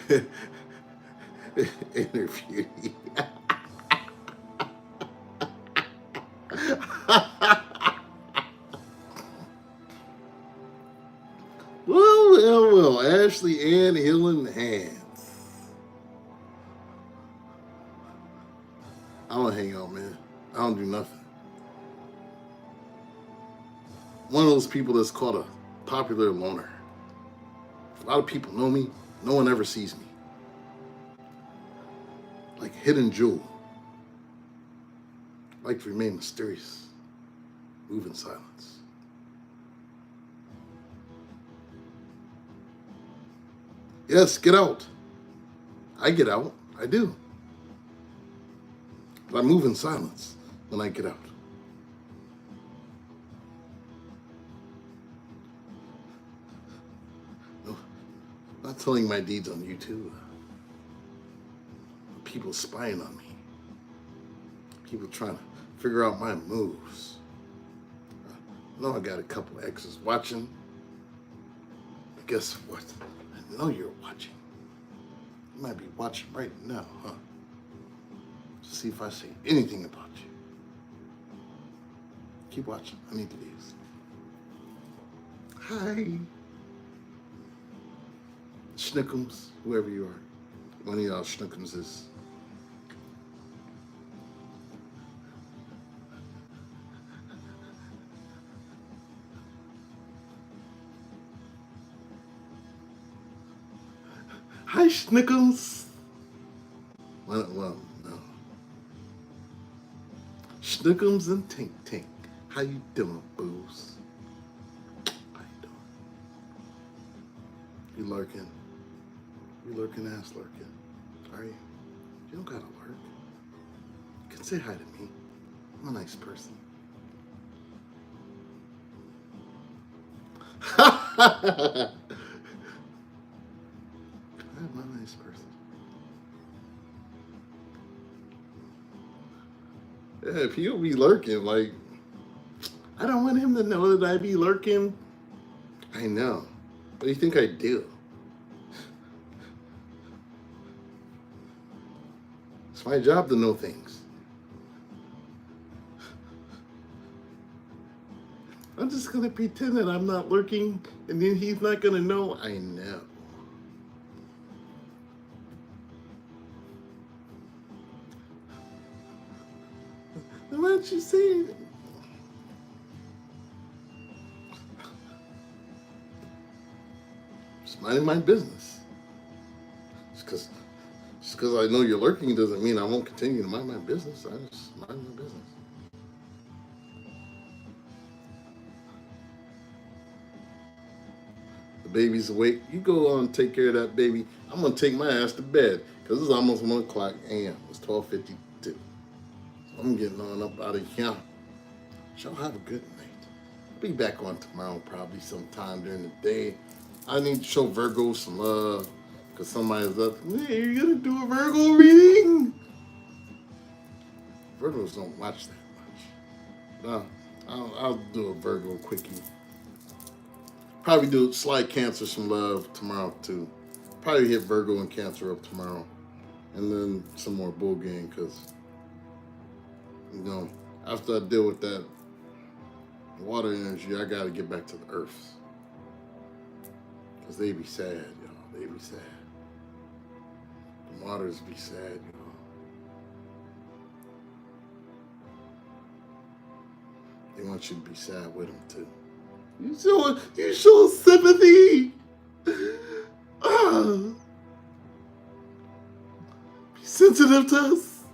Speaker 1: playing. Interview. Well, Ashley Ann Healing Hands. I don't hang out, man. I don't do nothing. One of those people that's called a popular loner. A lot of people know me. No one ever sees me. Like hidden jewel. I like to remain mysterious. Move in silence. Yes, get out. I get out. I do. But I move in silence when I get out. No, I'm not telling my deeds on YouTube. People spying on me. People trying to figure out my moves. I know I got a couple exes watching. But guess what? I know you're watching. You might be watching right now, huh? See if I say anything about you. Keep watching. I need the views. Hi. Schnookums, whoever you are. One of y'all schnookums is. Hi, Schnookums. Well, no. Schnookums and Tink Tink. How you doing, boos? How you doing? You lurking? You lurking ass lurking? Are you? You don't gotta lurk. You can say hi to me. I'm a nice person. I'm a nice person. Yeah, if he'll be lurking, like, I don't want him to know that I be lurking. I know. What do you think I do? It's my job to know things. I'm just gonna pretend that I'm not lurking, and then he's not gonna know. I know. Then why don't you say it? Just minding my business. Just because I know you're lurking doesn't mean I won't continue to mind my business. I just mind my business. The baby's awake. You go on and take care of that baby. I'm gonna take my ass to bed because it's almost 1 o'clock a.m. It's 12:52. So I'm getting on up out of here. Y'all have a good night. I'll be back on tomorrow, probably sometime during the day. I need to show Virgo some love because somebody's up. Hey, you're gonna do a Virgo reading? Virgos don't watch that much. No, I'll do a Virgo quickie. Probably do slide Cancer some love tomorrow too. Probably hit Virgo and Cancer up tomorrow, and then some more bull gang because after I deal with that water energy, I gotta get back to the earth because they be sad, y'all. They be sad. The waters be sad, y'all. They want you to be sad with them too. You show sympathy. Be sensitive to us.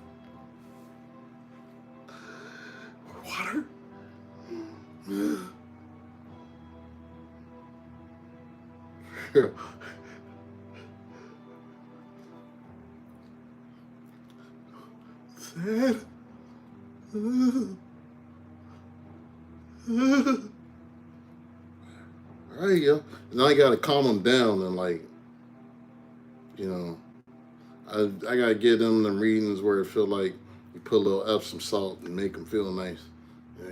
Speaker 1: Water. Sad. All right, yo. Now I gotta calm them down and I gotta give them readings where it feel like you put a little Epsom salt and make them feel nice.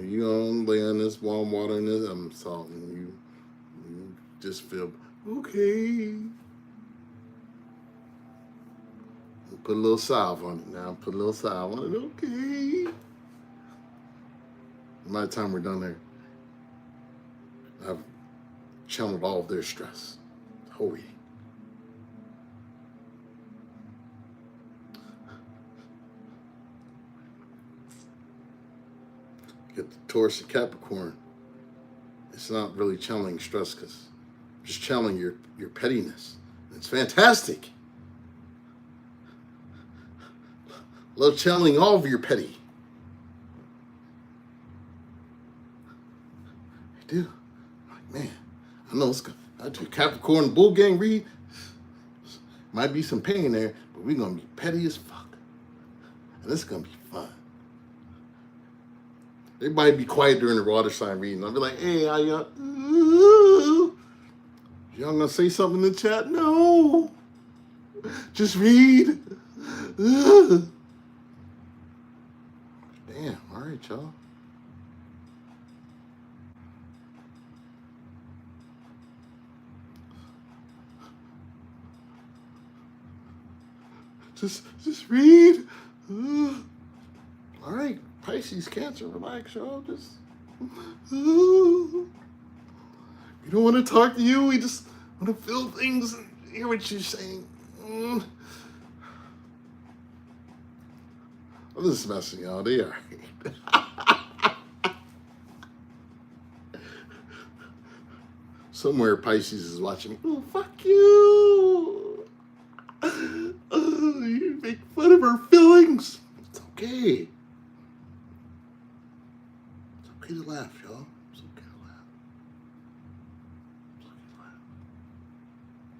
Speaker 1: You lay on this warm water and this Epsom salt and you just feel okay. Put a little salve on it now. Put a little salve on it. Okay. By the time we're done there, I've channeled all of their stress. Holy. Get the Taurus and Capricorn. It's not really channeling stress because just channeling your pettiness. It's fantastic. Love channeling all of your petty. I do. Man, I know it's good. I do Capricorn Bull Gang read. Might be some pain there, but we're gonna be petty as fuck. And it's gonna be fun. Everybody be quiet during the water sign reading. I'll be like, hey, how y'all? Y'all gonna say something in the chat? No. Just read. Damn, all right, y'all. Just read. All right, Pisces, Cancer, relax, y'all. Just we don't want to talk to you. We just want to feel things and hear what you're saying. I'm just messing, y'all. They are. Somewhere Pisces is watching me. Oh, fuck you. You make fun of her feelings. It's okay. It's okay to laugh, y'all. It's okay to laugh. It's okay to laugh.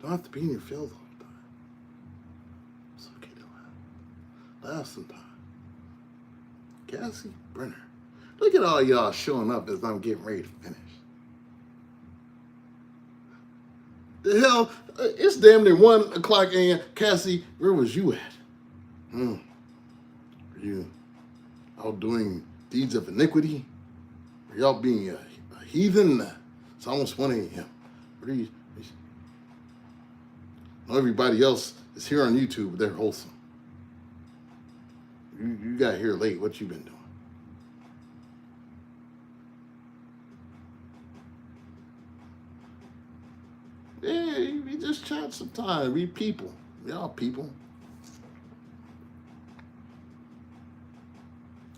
Speaker 1: Don't have to be in your feelings all the time. It's okay to laugh. Laugh sometime. Cassie Brenner. Look at all y'all showing up as I'm getting ready to finish. The hell, it's damn near 1 o'clock a.m. Cassie, where was you at? You. out doing deeds of iniquity? Are y'all being a heathen? It's almost 1 a.m. What are you? Not everybody else is here on YouTube, but they're wholesome. You got here late. What you been doing? Yeah, we just chat sometime. We people. We all people.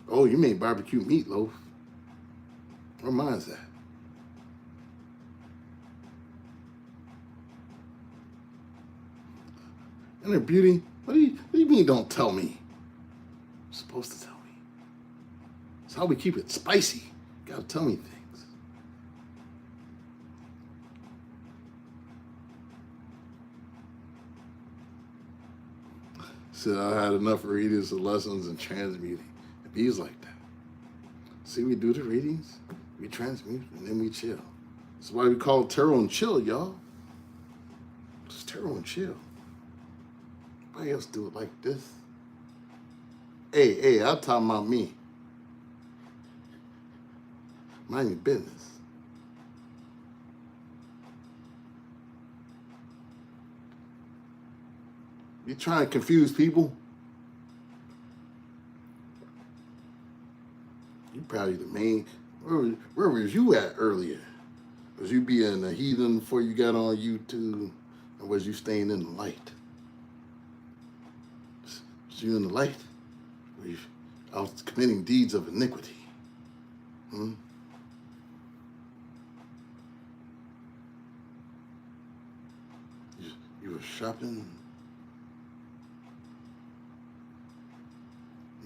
Speaker 1: Oh, you made barbecue meatloaf. Where mine's at? And their beauty. What do you mean don't tell me? You're supposed to tell me. It's how we keep it spicy. You gotta tell me things. Said I had enough readings and lessons and transmuting. It bees like that. See, we do the readings, we transmute, and then we chill. That's why we call it tarot and chill, y'all. It's tarot and chill. Nobody else do it like this. Hey, I'm talking about me. Mind your business. You trying to confuse people? You probably the main. Where was you at earlier? Was you being a heathen before you got on YouTube? Or was you staying in the light? Was you in the light? Were you out committing deeds of iniquity? Hmm? You were shopping?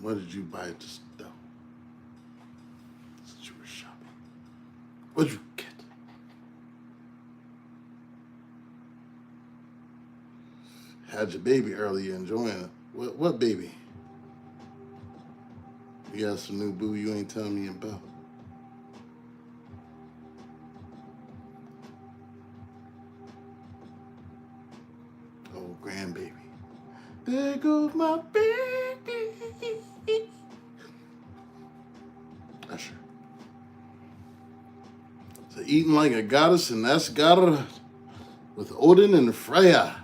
Speaker 1: What did you buy at the store? Since you were shopping. What did you get? Had your baby earlier enjoying it. What baby? You got some new boo you ain't telling me about. Oh, grandbaby. There goes my baby. Usher. So eating like a goddess and Asgard with Odin and Freya.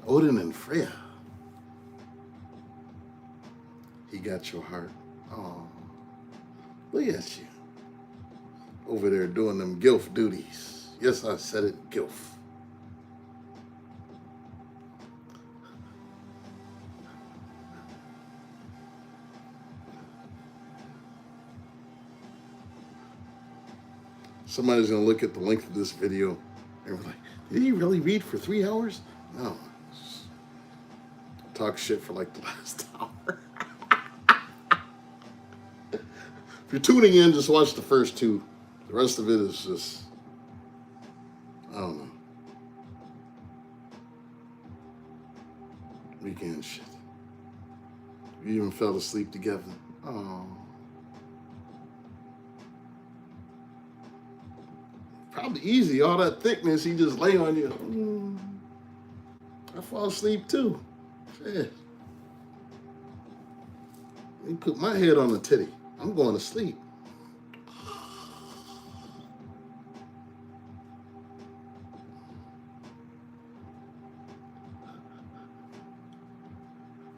Speaker 1: Odin and Freya. He got your heart. Oh, look at you. Over there doing them gilf duties. Yes, I said it, gilf. Somebody's gonna look at the length of this video and be like, did he really read for 3 hours? No. Talk shit for like the last hour. If you're tuning in, just watch the first 2. The rest of it is just, I don't know. Weekend shit. We even fell asleep together. Oh. Probably easy, all that thickness, he just lay on you. I fall asleep too. Shit. He put my head on the titty. I'm going to sleep.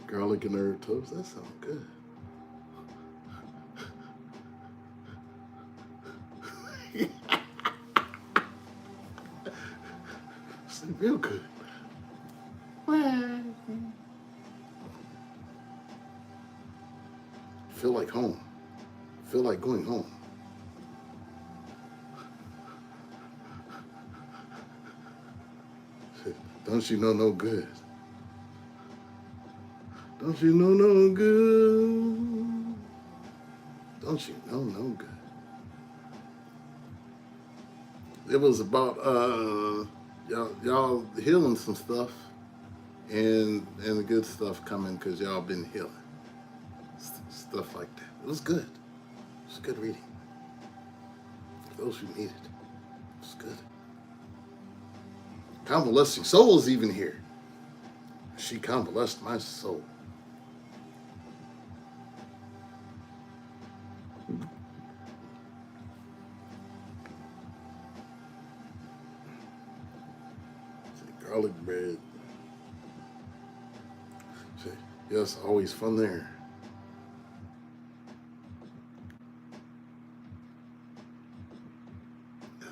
Speaker 1: Garlic and herb toast, that sounds good. Sleep real good. Feel like home. Feel like going home. Don't you know no good? Don't you know no good? Don't you know no good? It was about y'all healing some stuff and the good stuff coming because y'all been healing. Stuff like that. It was good. It was good reading. For those who need it. It was good. Convalescing Soul's even here. She convalesced my soul. Garlic bread. Yes, always fun there. Yes.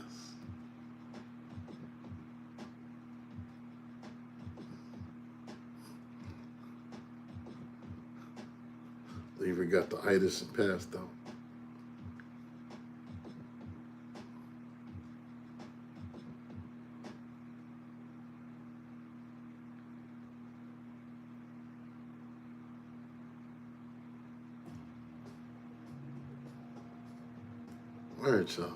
Speaker 1: They even got the itis and passed out. All right, y'all.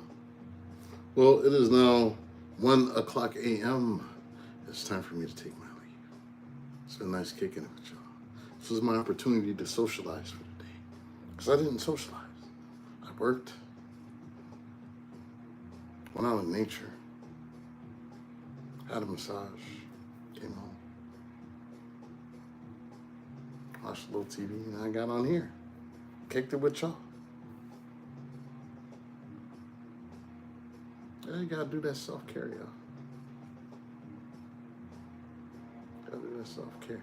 Speaker 1: Well, it is now 1:00 a.m. It's time for me to take my leave. It's been nice kicking it with y'all. This was my opportunity to socialize for the day. Because I didn't socialize. I worked, went out in nature, had a massage, came home, watched a little TV, and I got on here. Kicked it with y'all. Yeah, you gotta do that self-care, y'all. Gotta do that self-care.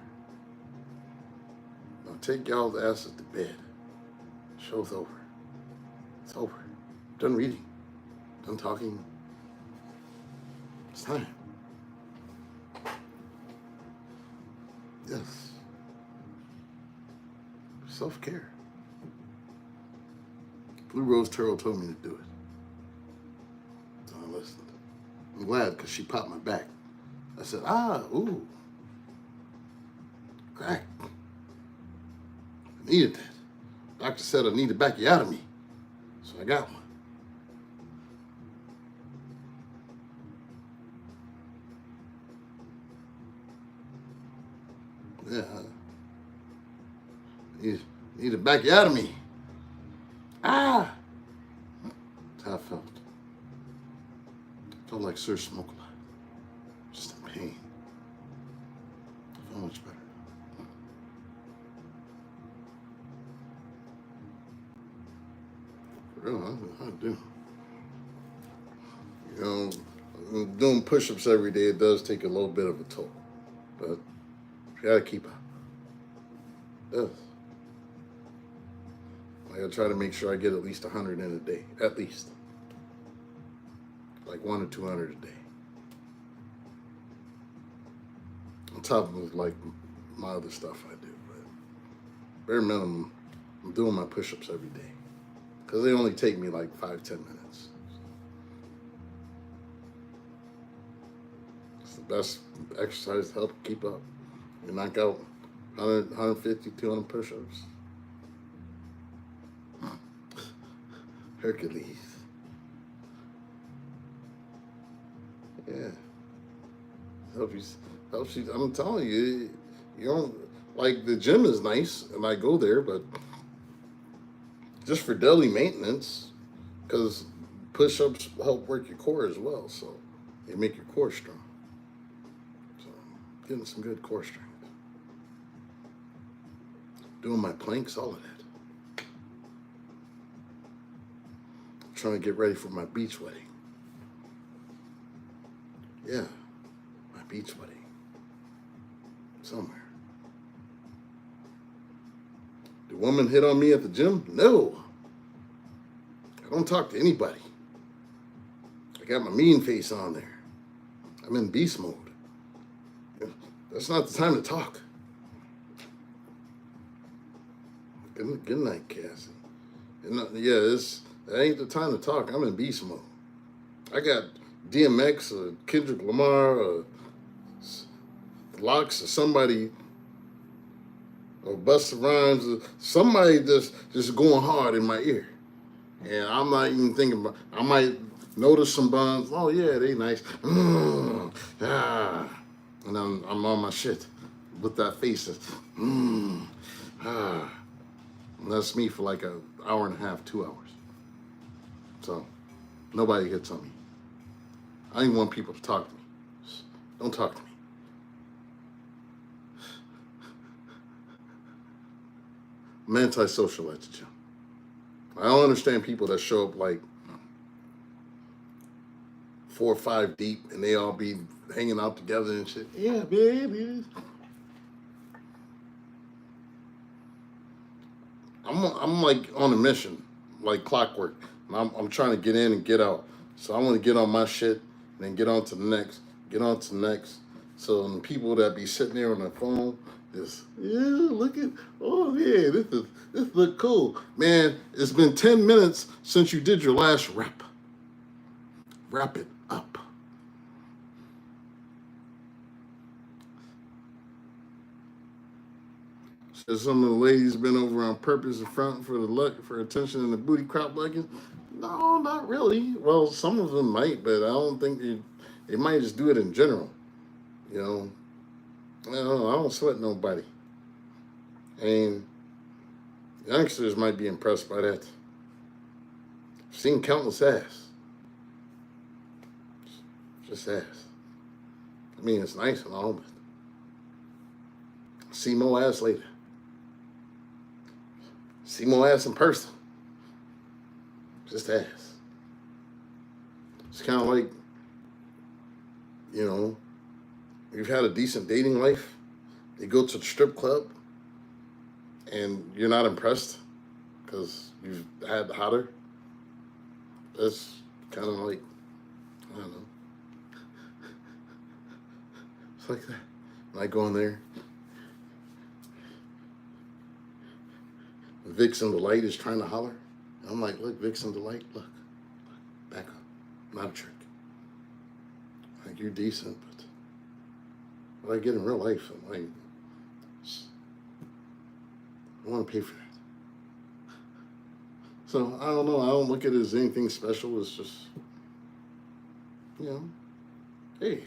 Speaker 1: Now take y'all's asses to bed. Show's over. It's over. Done reading. Done talking. It's time. Yes. Self-care. Blue Rose Tarot told me to do it. So I listened. I'm glad because she popped my back. I said, ooh. Crack. I needed that. Doctor said I need to back you out of me. So I got one. Yeah. Need to back you out of me. That's how I felt. Felt like Sir Smoke-a-Lot. Just in pain. I felt much better. For real, I do. You know, doing push-ups every day, it does take a little bit of a toll. But you gotta keep up. It does. I gotta try to make sure I get at least 100 in a day. At least. Like 100 or 200 a day. On top of like my other stuff I do. But bare minimum, I'm doing my push-ups every day. Because they only take me like 5-10 minutes. It's the best exercise to help keep up. You knock out 100, 150, 200 push-ups. Hercules. Yeah. Helps you. I'm telling you, you don't, like the gym is nice and I go there, but just for daily maintenance, because push-ups help work your core as well, so they make your core strong. So getting some good core strength. Doing my planks, all of that. Trying to get ready for my beach wedding. Yeah, my beach wedding. Somewhere. The woman hit on me at the gym? No. I don't talk to anybody. I got my mean face on there. I'm in beast mode. That's not the time to talk. Good night, Cassie. That ain't the time to talk. I'm in beast mode. I got DMX or Kendrick Lamar or Locks or somebody or Busta Rhymes or somebody just going hard in my ear. And I'm not even thinking about, I might notice some buns. Oh yeah, they nice. And I'm on my shit with that face. And that's me for like an hour and a half, 2 hours. So nobody hits on me. I don't even want people to talk to me. Don't talk to me. I'm antisocial at the gym. I don't understand people that show up like 4 or 5 deep and they all be hanging out together and shit. Yeah, baby. I'm like on a mission, like clockwork. And I'm trying to get in and get out. So I want to get on my shit and then get on to the next, get on to the next. So the people that be sitting there on their phone is, yeah, look at, oh yeah, this look cool. Man, it's been 10 minutes since you did your last rep. Wrap it up. So some of the ladies been over on purpose in front for the look, for attention in the booty crop leggings. No, not really. Well, some of them might, but I don't think they might just do it in general. You know, I don't sweat nobody. And youngsters might be impressed by that. I've seen countless ass. Just ass. I mean, it's nice and all, but see more ass later. See more ass in person. Just ass. It's kind of like, you know, you've had a decent dating life. You go to the strip club and you're not impressed because you've had hotter. That's kind of like, I don't know. It's like that. Like going there. Vixen Delight is trying to holler. I'm like, look, Vixen Delight, look, back up. Not a trick. Like, you're decent, but what I get in real life, I'm like, I want to pay for that. So, I don't know. I don't look at it as anything special. It's just, you know, hey,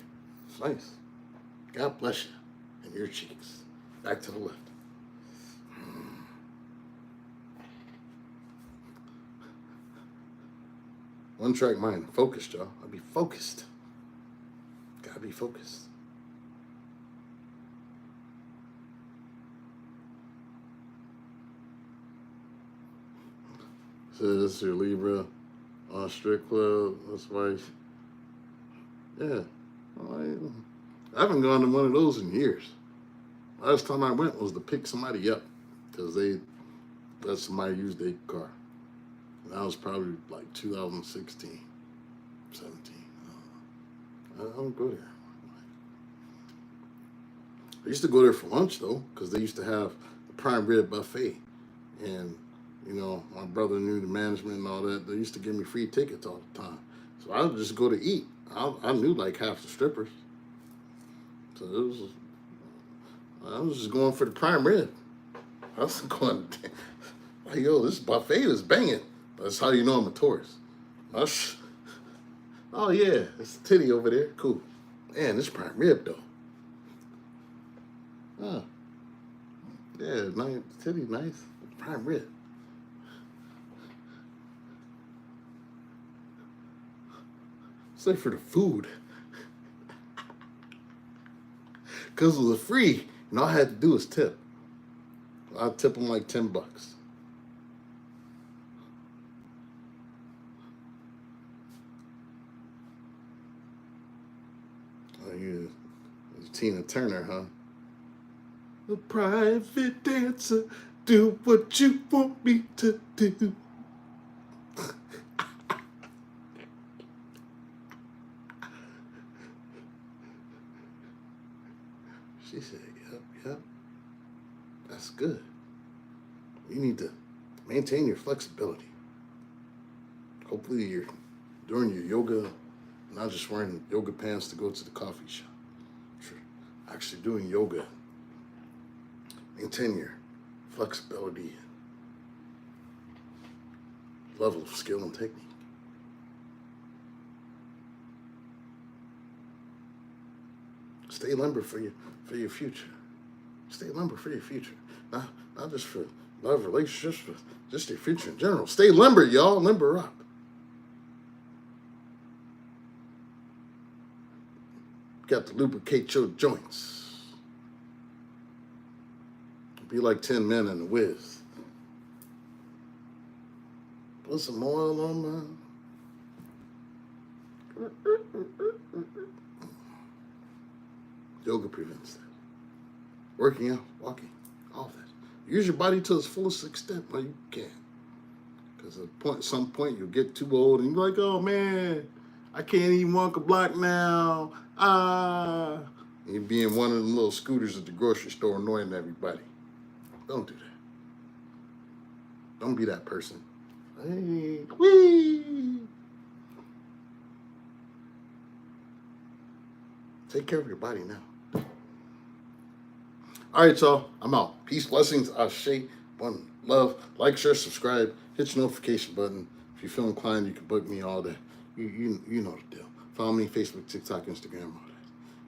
Speaker 1: it's nice. God bless you and your cheeks. Back to the left. One track mind, focused, y'all. I'll be focused. Gotta be focused. So this is your Libra on strip club. That's why. Yeah. I haven't gone to one of those in years. Last time I went was to pick somebody up because they let somebody use their car. And that was probably like 2016, 17. I don't go there. I used to go there for lunch though, because they used to have a prime rib buffet. And, you know, my brother knew the management and all that. They used to give me free tickets all the time. So I would just go to eat. I knew like half the strippers. So I was just going for the prime rib. I was going, like, yo, this buffet is banging. That's how you know I'm a tourist. Oh yeah, it's a titty over there. Cool. Man, this prime rib though. Oh. Yeah, nice titty, nice. Prime rib. Say for the food. Because it was free, and all I had to do was tip. I'd tip them like $10. Oh, you, Tina Turner, huh? A private dancer, do what you want me to do. She said, yep. That's good. You need to maintain your flexibility. Hopefully you're doing your yoga, not just wearing yoga pants to go to the coffee shop. You're actually doing yoga. Maintain your flexibility and level of skill and technique. Stay limber for your future. Stay limber for your future. Not just for love relationships, but just your future in general. Stay limber, y'all. Limber up. Got to lubricate your joints. Be like 10 men in the whiz. Put some oil on my... Yoga prevents that. Working out, walking, all that. Use your body to its fullest extent while you can. Because at some point you'll get too old and you're like, oh man, I can't even walk a block now. And you'll be in one of the little scooters at the grocery store annoying everybody. Don't do that. Don't be that person. Hey, whee! Take care of your body now. All right, y'all. I'm out. Peace, blessings, ashe, one love. Like, share, subscribe. Hit your notification button. If you feel inclined, you can book me all that. You know the deal. Follow me Facebook, TikTok, Instagram, all that.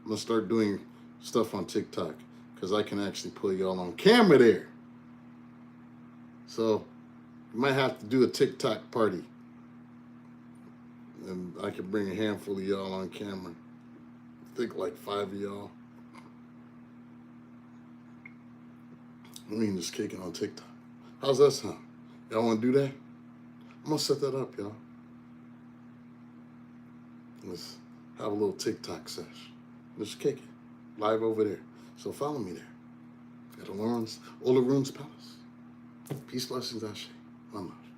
Speaker 1: I'm gonna start doing stuff on TikTok because I can actually pull y'all on camera there. So you might have to do a TikTok party, and I can bring a handful of y'all on camera. I think like 5 of y'all. I mean, just kicking on TikTok. How's that sound? Y'all want to do that? I'm going to set that up, y'all. Let's have a little TikTok sesh. Let's kick it. Live over there. So follow me there. At Olorun's Palace. Peace, blessings, ashe. One love.